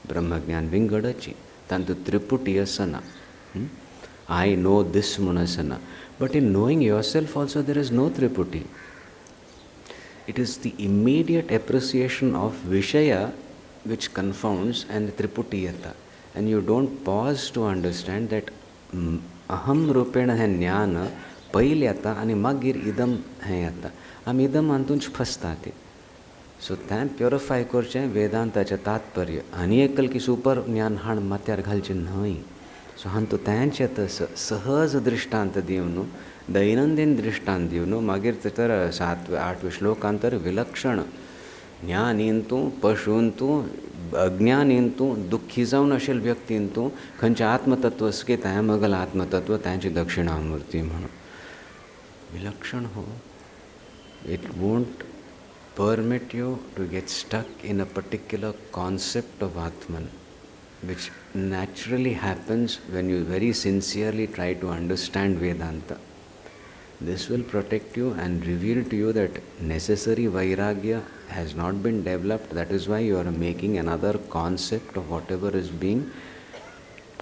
ब्रह्मज्ञान विंगडची तांतू त्रिपुटी आसना आय नो दिस म्हूण आसना but in knowing yourself also there is no त्रिपुटी it is the immediate appreciation of Vishaya which confounds and Triputiyata. And you don't pause to understand that aham rupena hai jnana paile yata ani magir idam hai yata. Am idam antunch phastate. So then purify korche Vedantacha tatparya. Ani ekal ki super jnana han matyar ghalche nahi. So hantu tanche tas सहज दृष्टांत दिवनु दैनंदिन दृष्टांत दिवनु मागीर तर 7-8 श्लोकांतर विलक्षण ज्ञानींतू पशूंतू अज्ञानींतू दुःखी जावन आशिल्ल्या व्यक्तींतू खंयचे आत्मतत्व की त्या मगल आत्मतत्व तांची दक्षिणामूर्ती म्हणून विलक्षण हो it won't permit you to get stuck in a particular concept of atman which naturally happens when you very sincerely try to understand Vedanta. This will protect you and reveal to you that necessary vairagya has not been developed. That is why you are making another concept of whatever is being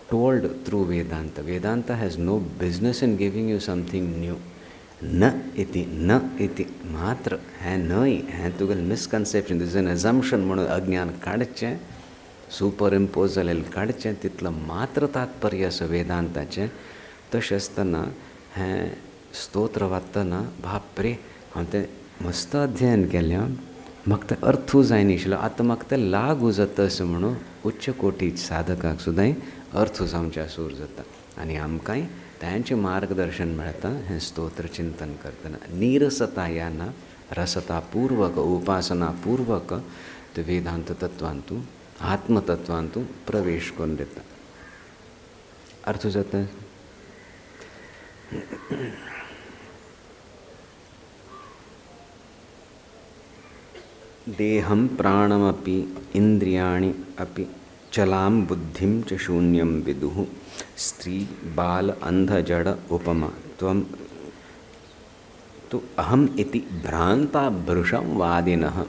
told through Vedanta. Vedanta has no business in giving you something new. Na iti matra hai nahi hai tugal misconception. This is an assumption म्हणून अज्ञान काढचे सुपर इम्पोज जालेलें काडचें तितलं मात्र तात्पर्य असं वेदांताचें तशें आसतना हें स्तोत्र वाचतना बाप रे हांव तें मस्त अध्ययन केलें म्हाका तें अर्थू जाय नाशिल्लो आतां म्हाका तें लागू जाता अशें म्हणून उच्च कोटी साधकाक सुद्दां अर्थू जावचें सूर जाता आनी आमकांय तांचें मार्गदर्शन मेळटा हें स्तोत्र चिंतन करतना नीरसता याना रसतापूर्वक उपासनापूर्वक ते वेदांत तत्वांतू आत्मतत्वांतू प्रवेश करून देता अर्थ जाता देहं प्राणमपि इंद्रियाणि अपि चलां बुद्धिं च शून्यं विदुः स्त्री बाल अंध जड़ उपमा त्वं तु अहम् इति भ्रांता भृशं वादिनः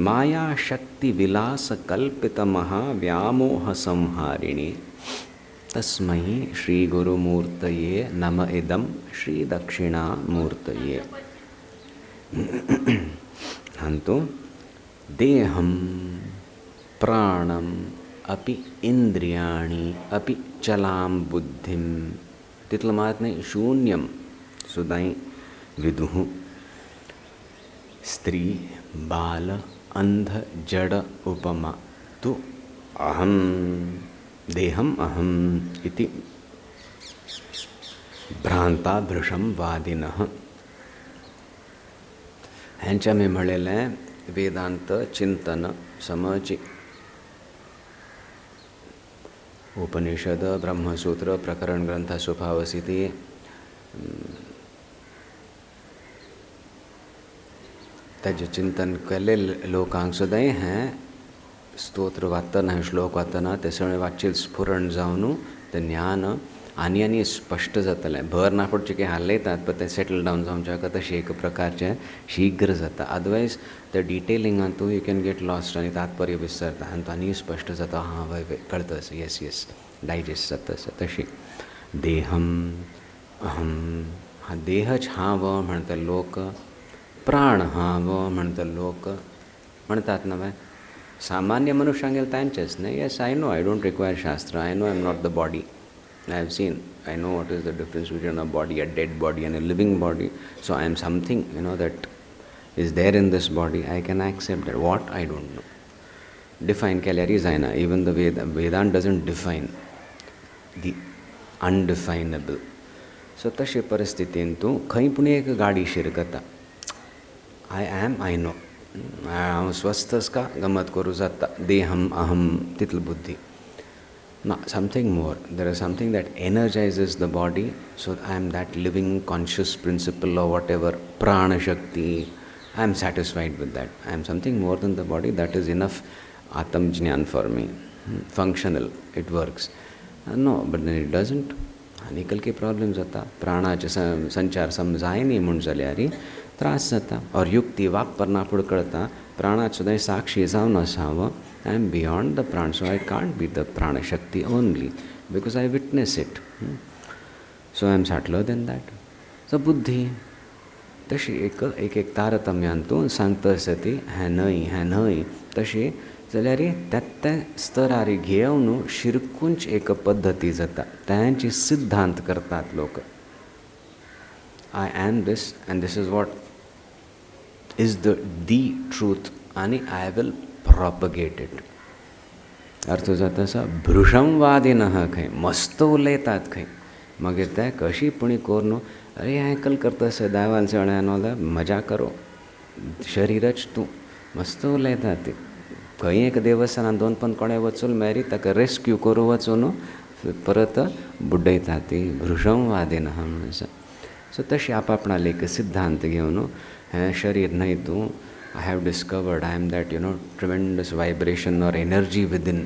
माया शक्ति विलास कल्पित महाव्यामोह संहारिणी तस्मै श्री गुरुमूर्तये नम इदं श्री दक्षिणामूर्तये हंतु देहं प्राणम अपि इंद्रियाणि अपि चलां बुद्धिं तितलं मात नाही शून्यम सुदाई विदुः स्त्री बाल अंध जड़ उपमा तु अहम देहम अहम इति भ्रांता भृशम वादिनः हेंच्या मी म्हणलेलें वेदांत चिंतन समची उपनिषद ब्रह्मसूत्र प्रकरण ग्रंथ सुभावसिती ताजे चिंतन केले लोकांक सुद्दां हें स्तोत्र वाचतना श्लोक वाचतना ते सगळे वाचील स्फुरण जावन तें ज्ञान आनी आनी स्पश्ट जातलें भर ना पडचें की हालयतात पण तें सेटल डावन जावचें हाका तशें एक प्रकारचें शीघ्र जाता अदरवायज ते डिटेलिंगान तूं यू कॅन गेट लॉस्ट आनी तात्पर्य विसरता आनी तो आनी स्पश्ट जाता हां वय वय कळटा येस डायजेस्ट जाता तशी देहम अहम हा देहच हांव म्हणटा लोक प्राण हांव म्हणटा लोक म्हणतात ना सामान्य मनशांगेर तांचेच न्ही yes I know I don't require शास्त्र I know I am not the body I have seen, I know what is the difference between a body, a dead body and a living body. So I am something, that is there in this body. I can accept that. What? I don't know. Define Kalyari Zaina. Even the Vedanta doesn't define the undefinable. So तशे परिस्थितीन तूं खंय पूण एक गाडी शिरकता. आय नो हांव स्वस्थच का गमत करूं जाता, देहम अहम तितल बुद्धी. No, something more. There is something that energizes the body. So I am that living conscious principle or whatever, prana shakti. I am satisfied with that. I am something more than the body. That is enough atam jnyan for me. Functional, it works. No, but then it doesn't. आनिकल के प्रॉब्लेम्स जाता, प्राणाचे संचार समजाय न्ही म्हूण जाल्यार त्रास जाता. और युक्ती वापरना पूण कळता प्राणात सुद्दां साक्षी जावन असावं. I am beyond the prana, so I can't be the prana shakti only because I witness it. So I am subtler than that. So buddhi तशी एक तारतम्यान तूं सांगता सती हें न्हय तशी जाल्यार त्या स्तरार घेवन शिरकूंच एक पद्दती जाता. तांची सिद्धांत करतात लोक. I am this and this is what is the truth आणि I will propagate it. अर्थ जाता असा भृशंवादिनः खंय मस्त उलयतात खंय मागीर ते कशी पुणी कोर न्हू. अरे आयकल करता सदांवाल चळ्यान मजा करो शरीरच तूं मस्त उलयतात ती. खंय एक देवस्थानान दोन पण कोणे वचून मेरी ताका रेस्क्यू करूं वचून परत बुड्डयतात ती भृशंवादिनः म्हणून आसा. सो तशी आपणाले एक सिद्धांत घेवन हें शरीर न्हय तूं. I have discovered I am that tremendous vibration or energy within.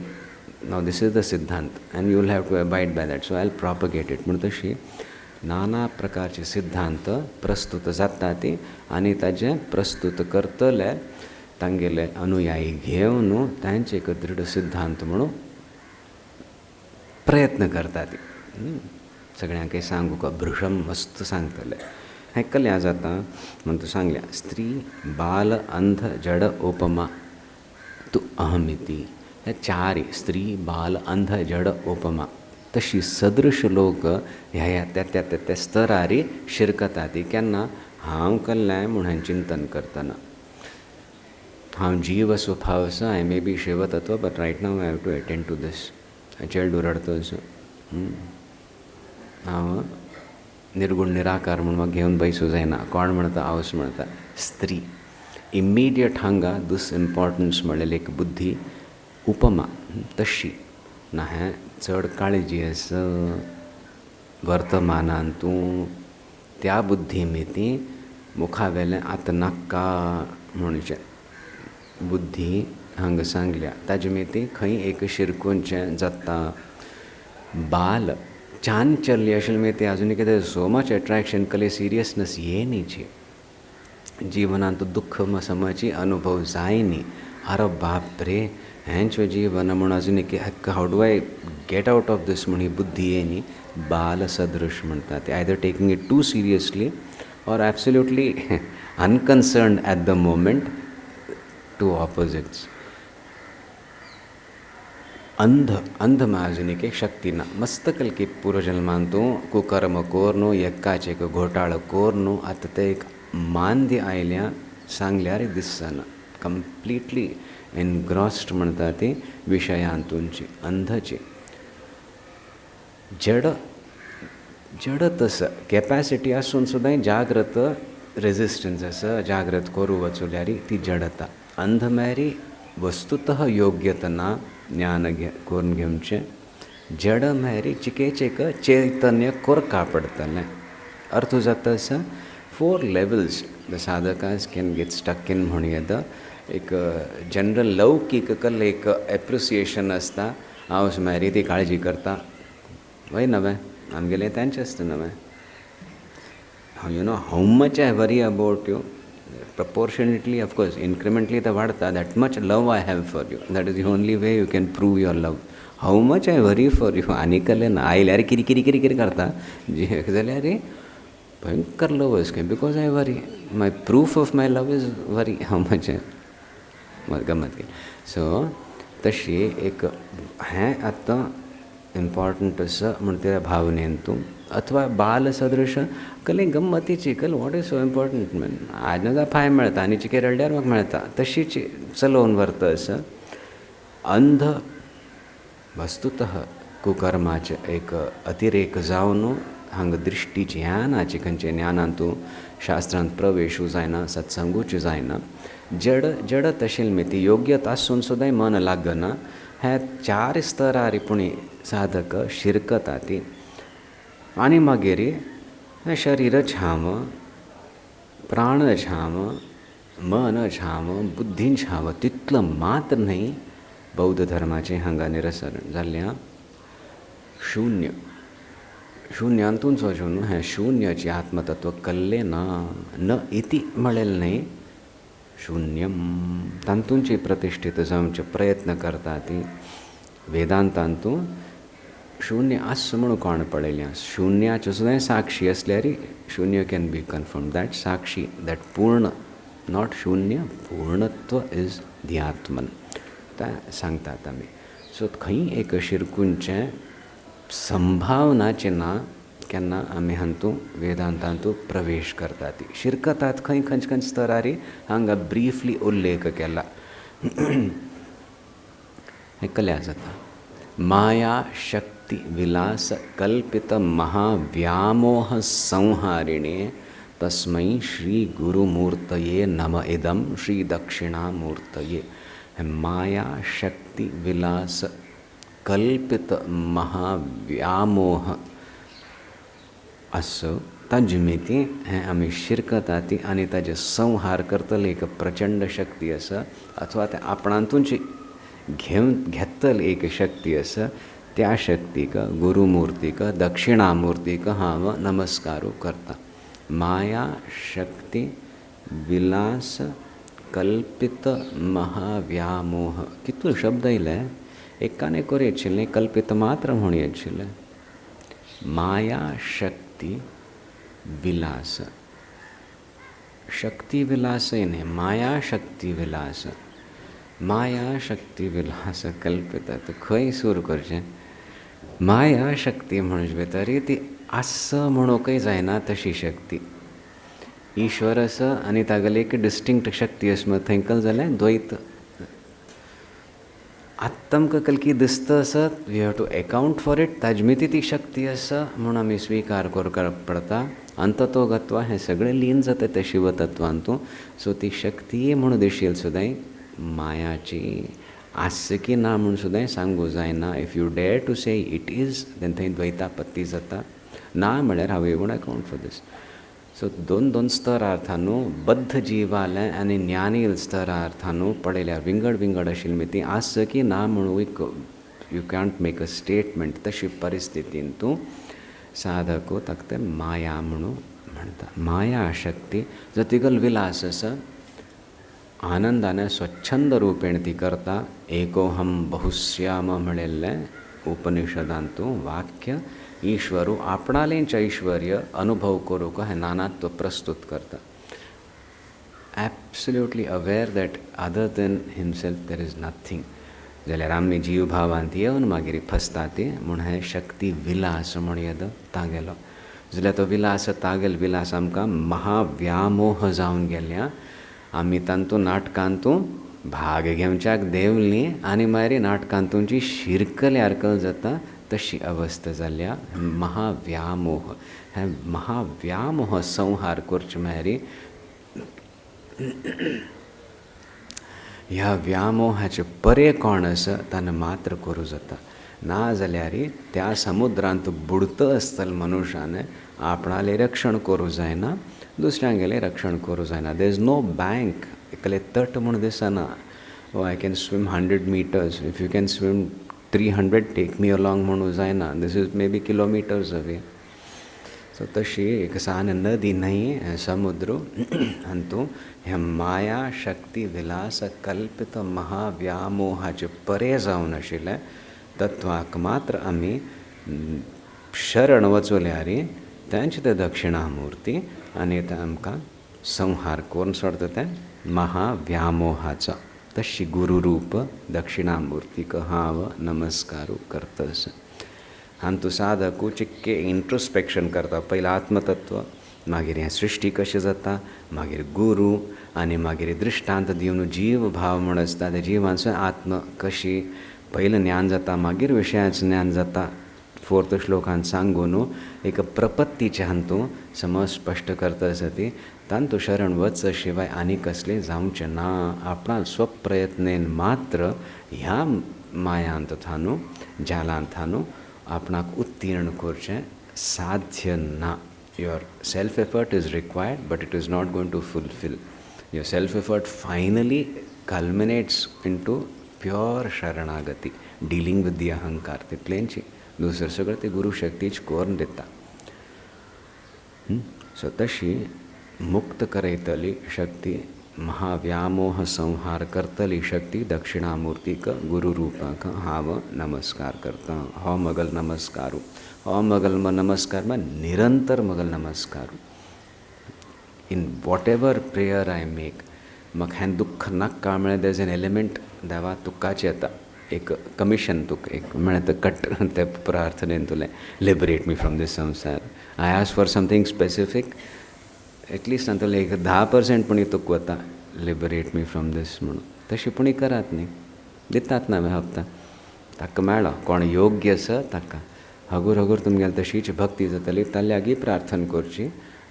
Now this is the siddhant and you will have to abide by that. So I will propagate it. म्हणून तशी नाना प्रकारचे सिद्धांत प्रस्तुत जातात आणि ताजे प्रस्तुत करतले तांगेले अनुयायी घेवन तांचे एक दृढ सिद्धांत म्हणून प्रयत्न करतात. सगळ्यांक सांगू का भृशम मस्त सांगतले हेकल्या जाता म्हणून तूं सांगल्या स्त्री बाल अंध जड उपमा तू अहमिती. हे चार स्त्री बाल अंध जड उपमा तशी सदृश लोक ह्या त्या स्तरार शिरकतात. केन्ना हांव कल्ल्याय म्हणून चिंतन करतना हांव जीव स्वभावस आय मे बी शिवतत्व but right now I have to attend to these. चेडूं रडतस हांव निर्गुण निराकार म्हणून म्हाका घेवन बसूं जायना. कोण म्हणटा हांवच म्हणटा स्त्री. इमिडियट हांगा दिस इम्पॉर्टन्स म्हणलेली एक बुद्धी उपमा तशी ना. हें चड काळजी आसा वर्तमानान तूं त्या बुद्धी मिती मुखावेलें आतां नाका म्हणचें बुद्धी हांगा सांगल्या. ताजे मिती खंय एक शिरकूंचें जाता. बाल चांचल्य अशें में ते अजून कितें सो मच अट्रॅक्शन कले सिरियसनेस ये न्ही जीवनांत दुःख समची अनुभव जाय न्ही. अरे बाप रे हेंच जीवन म्हूण अजून how do I get out of these म्हूण ही बुद्धी ये न्ही. बाल सदृश म्हणटा ते either taking it too seriously or absolutely unconcerned at the moment. Two opposites. अंध माजुनिक शक्ति ना मस्तकल की पूर्वजन्मान तूं कुकर्म कोरनु यक्काचे एक घोटाळो कोरनु आतां ते एक मांद्य आयल्या सांगल्यार दिसना. कंप्लीटली एनग्रॉस्ड म्हणटा ती विशयांतूंची अंधची. जड तसं कॅपॅसिटी आसून सुद्दां जाग्रत रेजिस्टन्स आसा. जाग्रत करूं वचूल्यार ती जडता. अंध मेरी वस्तुतः योग्यतना ज्ञान करून घेवचें. जड मेरी चिकेचेक चैतन्य कोरका पडटलें. अर्थ जाता आसा 4 levels the sadhakas can get stuck in म्हणून येता. एक जनरल लौकीक कल एक एप्रिसिएशन आसता. हांव मेरी ती काळजी करता वय नवें आमगेलें तांचें आसता नवें. How much I worry about you proportionately, of course, incrementally the vadta, that much love I have for you. That is the only way you can prove your love. How much I worry for you. आनिकले ना आयल्यार किरी करता जाल्यार भयंकर लव आसा because I worry. My proof of my love is worry. How much गमत केली. सो तशी एक हें आतां इम्पॉर्टंट आसा म्हण त्या भावनेन तूं अथवा बाल सदृश कले गम्मतीची कल what is so important man आज ना फाय मेळटा आनी चिके रडल्यार म्हाका मेळटा तशीच चलोवन व्हरता आसा. अंध वस्तुतः कुकर्माचे एक अतिरेक जावन हांगा दृश्टी ज्ञानाची खंयचे ज्ञानांतू शास्त्रांत प्रवेशू जायना सत्संगूच जायना जड तशेल ती योग्यता आसून सुद्दां मन लागना हे 4 स्तरार पुणी साधक शिरकता ती आनी मागीर शरीर छाम प्राण छाम मन छाम बुद्धीन छाम तितलं मात्र न्ही बौद्ध धर्माचें हांगा निरसन जाल्ल्या शून्य शून्यांतून वचून हें शून्याची आत्मतत्व कल्लें न इति म्हळेलें न्ही शून्यम तांतूंची प्रतिश्ठीत जावचे प्रयत्न करता ती वेदांतांतू शून्य आस म्हणून कोण पळयल्या शून्याच्यो सुद्दां साक्षी असल्यार शून्य can be confirm that Sakshi that पूर्ण नॉट शून्य पूर्णत्व इज दी आत्मन तें सांगतात आमी सो खंय एक शिरकूंचें संभावनाचें ना केन्ना आमी हातूं वेदांतांतू प्रवेश करतात ती शिरकतात खंय खंयच्या स्तरारी हांगा ब्रीफली उल्लेख केला हें कल्या जाता माया शक्ती विलास कल्पित महाव्यामोह संहारिणे तस्मै श्री गुरुमूर्तये नम इदं श्री दक्षिणामूर्तये माया शक्ती विलास कल्पित महाव्यामोह असो ताजमिती हें आमी शिरकता ती आनी ताजे संहार करतली एक प्रचंड शक्ती आसा अथवा ते आपणांतूच घेतल एक शक्ती आसा त्या शक्तीक गुरुमूर्तीक दक्षिणामूर्तीक हांव नमस्कारू करता माया शक्ती विलास कल्पित महाव्यामोह कितलो शब्द येयले एकाने कोरी येतशिल्लें कल्पित मात्र म्हणून येतशिल्लें माया शक्ती विलास शक्ती विलास न्ही माया शक्ती विलास कल्पित खंय सूर करचें माया शक्ती म्हणजे भितर ती आस म्हणूकय जायना तशी शक्ती ईश्वर आसा आनी तागेली एक डिस्टिंक्ट शक्ती आसा मग थंय जाल्यार द्वैत आत्ता आमकां कलकी दिसता आसा we have to account for it ताजमिती ती शक्ती आसा म्हणून आमी स्विकार करप पडटा अंततोगत्वा हें सगळें लीन जाता त्या शिवतत्वांतू सो ती शक्ती म्हणून दिशील सुद्दां मायाची आस की ना म्हणून सुद्दां सांगूं जायना if you dare to say it is then थंय द्वैतापत्ती जाता ना म्हळ्यार हांव would account for this so दोन स्तरार्थानू बद्ध जिवाले आनी ज्ञानी स्तरार्थानू पळयल्यार विंगड आशिल्ली ती आस की ना म्हणून you can't make a statement तशी परिस्थितीन तूं साधकू ताका तें माया म्हणून म्हणटा माया शक्ती जो तिगल विलास आसा आनंदाने स्वच्छंद रूपेण ती करता एकोहम बहुश्याम म्हणिल्लें उपनिषदांतू वाक्य ईश्वरू आपणालेंच ऐश्वर्य अनुभव करूंक हें नानात्व प्रस्तुत करता absolutely aware that other than himself there is nothing जाल्यार आमी जीव भावांत येवन मागीर फसता ती म्हूण हें शक्ती विलास म्हूण येद तागेलो जाल्यार तो विलास तागेल विलास आमकां महाव्यामोह जावन गेल्या आमी तांतू नाटकांतू भाग घेवच्याक देवली आनी मागीर नाटकांतूंची शिरकल्यार कळ जाता तशी अवस्था जाल्या महाव्यामोह हें महाव्यामोह संहार करचे म्हळ्यार ह्या व्यामोहाचे परे कोण आसा ताणें मात्र करूं जाता ना जाल्यार त्या समुद्रांत बुडतो आसतल मनशान आपणालें रक्षण करूं जायना दुसऱ्यांगेलें रक्षण करूं जायना देर इज नो बँक एकले तट म्हूण दिसना oh I can swim 100 meters if you can swim 300 take me along म्हणून जायना this is maybe kilometres away so तशी एक सान नदी न्हय समुद्र हातूं हे माया शक्ती विलास कल्पित महाव्यामोहाचे परे जावन आशिल्ले तत्वाक मात्र आमी शरण वचूल्यार तांचे ते दक्षिणामूर्ती आनी ते आमकां संहार करून सोडता तें महाव्यामोहाचो तशी गुरुरूप दक्षिणामूर्तीक हांव नमस्कार करतस हांतू साधकू चिक्के इंट्रोस्पेक्शन करता पयला आत्मतत्व मागीर हें सृश्टी कशें जाता मागीर गुरू आनी मागीर दृश्टांत दिवन जीव भाव म्हण आसता त्या जिवांचो आत्म कशी पयलें ज्ञान जाता मागीर विशयाचें ज्ञान जाता फोर्थ श्लोकांत सांगून एक प्रपत्तीच्या हातून समज स्पष्ट करता सती तांतु शरण वत्स शिवाय आनी कसले जावचे ना. आपणा स्वप्रयत्नेन मात्र ह्या मायांत थानू जालांत थानू आपणाक उत्तीर्ण करचें साध्य ना. Your self-effort is required, but it is not going to fulfill. Your self-effort finally culminates into pure sharanagati, dealing with the ahankar. ते प्लेनची दुसरं सगळं ते गुरु शक्तीच करून दिता. सो तशी मुक्त करयतली शक्ती, महाव्यामोह संहार करतली शक्ती दक्षिणामूर्तिक गुरुरूपक हाव नमस्कार करता. हो मगल नमस्कारू. हो मगल नमस्कार में निरंतर मगल नमस्कार. In what ever prayer I make मग हें दुःख नाक काळमेळें देर इज एन एलिमेंट देवा तुक्काचें येता. एक कमिशन तुक एक म्हळ्यार कट ते प्रार्थनेन तुलें लिबरेट मी फ्रॉम दीस संसार. I ask for something specific at least तातूंतलें एक 10% पुणी तुक वता लिबरेट मी फ्रॉम दीस म्हणून. तशी पुणी करात न्ही, दितात ना हप्ता. ताका मेळ्ळो कोण योग्य आसा ताका हगूर हगूर तुमगेली तशीच भक्ती जातली. ताल्यागी प्रार्थना करची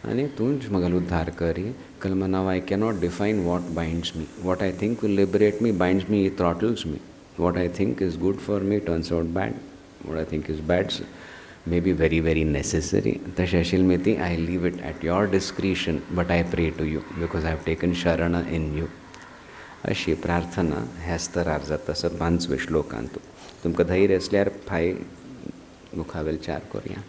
आनी तूंच मगल उद्धार करी. कलमा now I cannot define what binds me. What I think will liberate me binds me, throttles me. What I think is good for me turns out bad. What I think is bad may be very very necessary. तशें आशिल्ली मी ती I leave it at your discretion but I pray to you because I have taken शरण इन यू. अशी प्रार्थना ह्या स्तरार जाता. असो 5व्या श्लोकांत तुमकां धैर्य असल्यार फाय मुखावेल 4 करूया.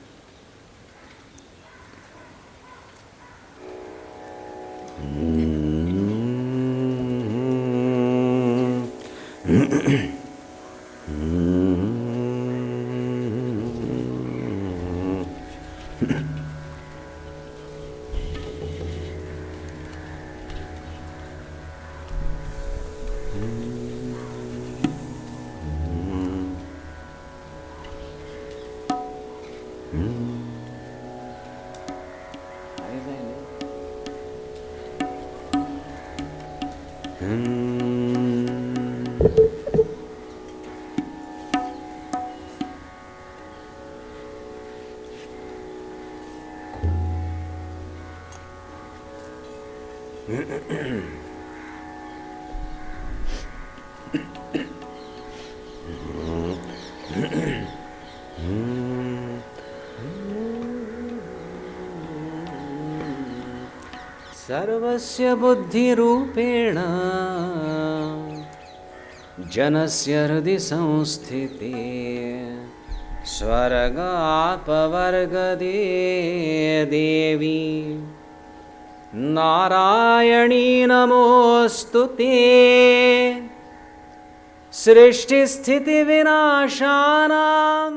सर्वस्य बुद्धिरूपेण जनस्य हृदि संस्थिते स्वर्गापवर्गदे देवी नारायणी नमोस्तुते. सृष्टिस्थितिविनाशानां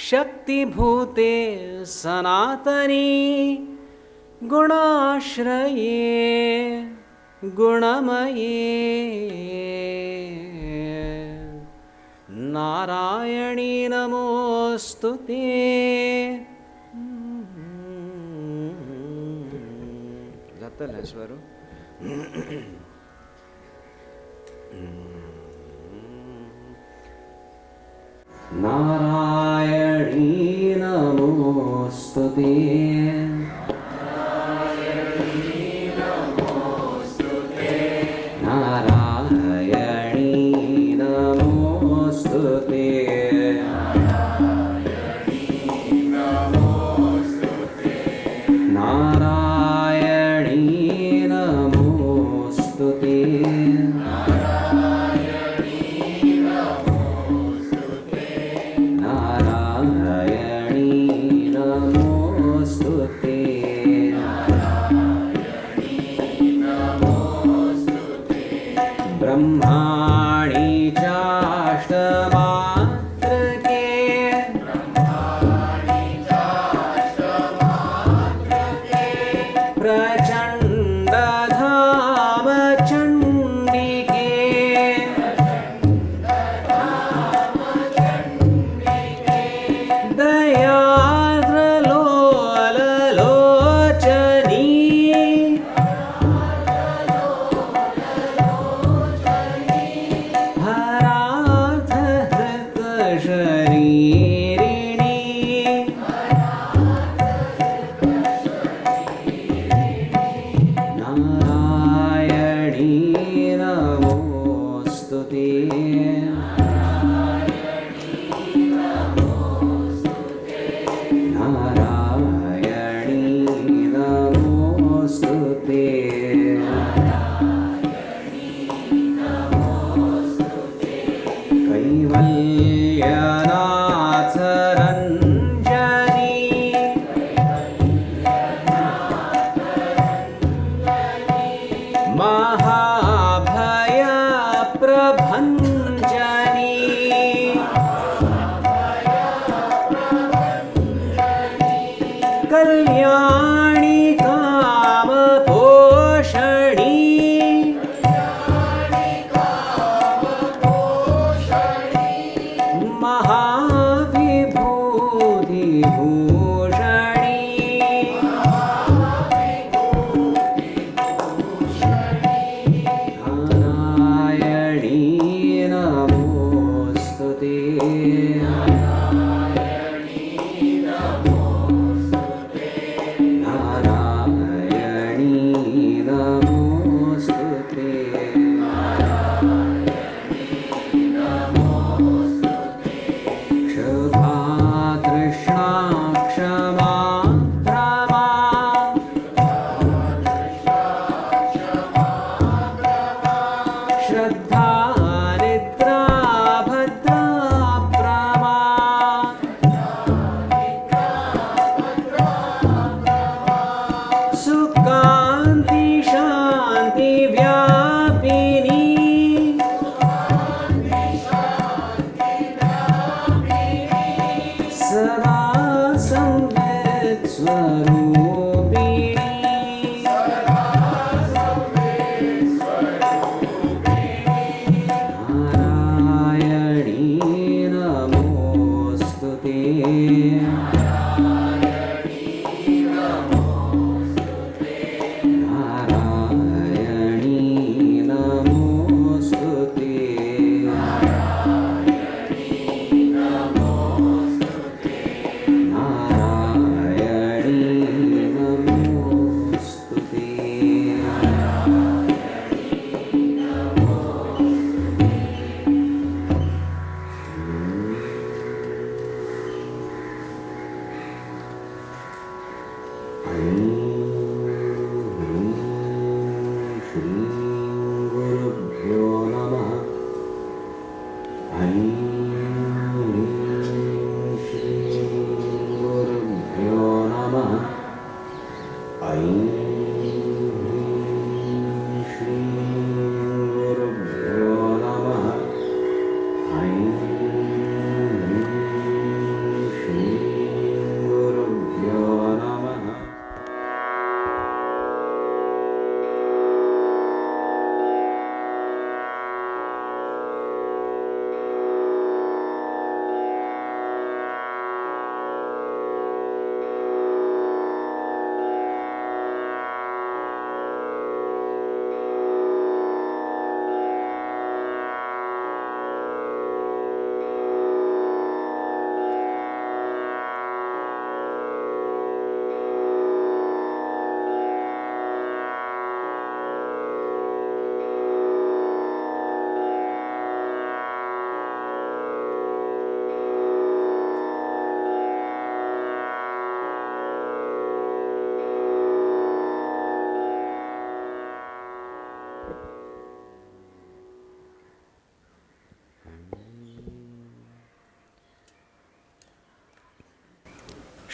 शक्तिभूते सनातनी गुणाश्रये गुणमये नारायणी नमोस्तुते. जातलें स्वरू नारायणी नमोस्तुते. Namaste.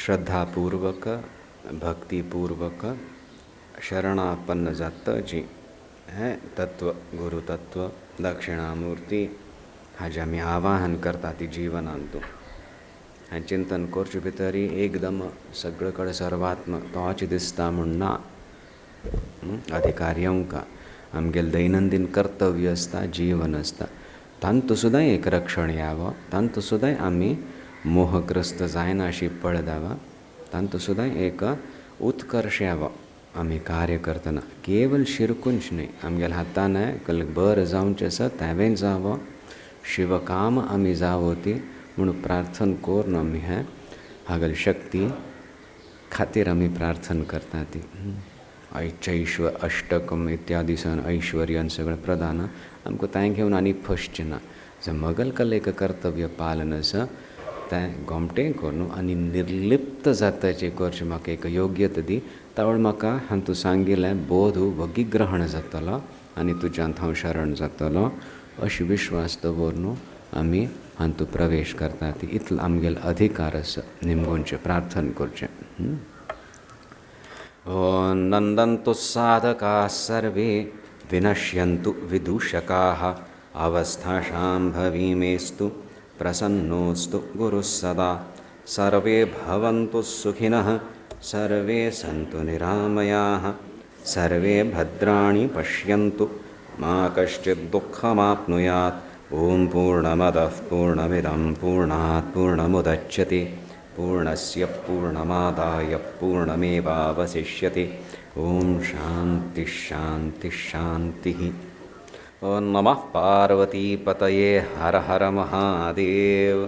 श्रद्धापूर्वक भक्तिपूर्वक शरणापन्न जातं जी है तत्व गुरु तत्व दक्षिणामूर्ती हाजे आमी आवाहन करता ती जीवन आणतो हें चिंतन करचे भितरी एकदम सगळे कडेन सर्वात्म तोच दिसता म्हूण ना अधिकारी अंका आमगेलें दैनंदीन कर्तव्य आसता जीवन आसता तांतू सुद्दां एक रक्षण यावं तांतू सुद्दां आमी मोहग्रस्त जायना अशी पळ द्यावा तांतू सुद्दां एक उत्कर्श यावं आमी कार्य करतना केवल शिरकूंच न्ही आमगेल्या हातान बरें जावचें आसा तेवें जावं शिवकाम आमी जावो ती म्हणून प्रार्थना करून आमी हें हागल शक्ती खातीर आमी प्रार्थना करता ती ऐश्चैश्व अष्टकम इत्यादी सन ऐश्वर्यन सगळें प्रधान आमकां तें घेवन आनी फसचें ना जर मगल कलेक कर्तव्य पालन आसा तें गोमटें करून आनी निर्लिप्त जाताचें करचें म्हाका एक योग्यता दी तावळ म्हाका हातूं सांगिल्लें बोध वगी ग्रहण जातलो आनी तुज्यांत हांव शरण जातलो अशी विश्वास दवरून आमी हातूं प्रवेश करता ती इतलो आमगेलो अधिकार आसा निमगोनचें प्रार्थना करचें ओम नंदन्तु साधकाः सर्वे विनश्यन्तु विदूषकाः अवस्थाशाम्भवीमेस्तु प्रसन्नोऽस्तु गुरुः सदा सर्वे भवन्तु सुखिनः सर्वे सन्तु निरामयाः सर्वे भद्राणि पश्यन्तु मा कश्चित् दुःखमाप्नुयात् ॐ पूर्णमदः पूर्णमिदं पूर्णात् पूर्णमुदच्यते पूर्णस्य पूर्णमादाय पूर्णमेवावशिष्यते ॐ शान्तिः शान्तिः शान्तिः ॐ नमः पार्वतीपतये हर हर महादेव।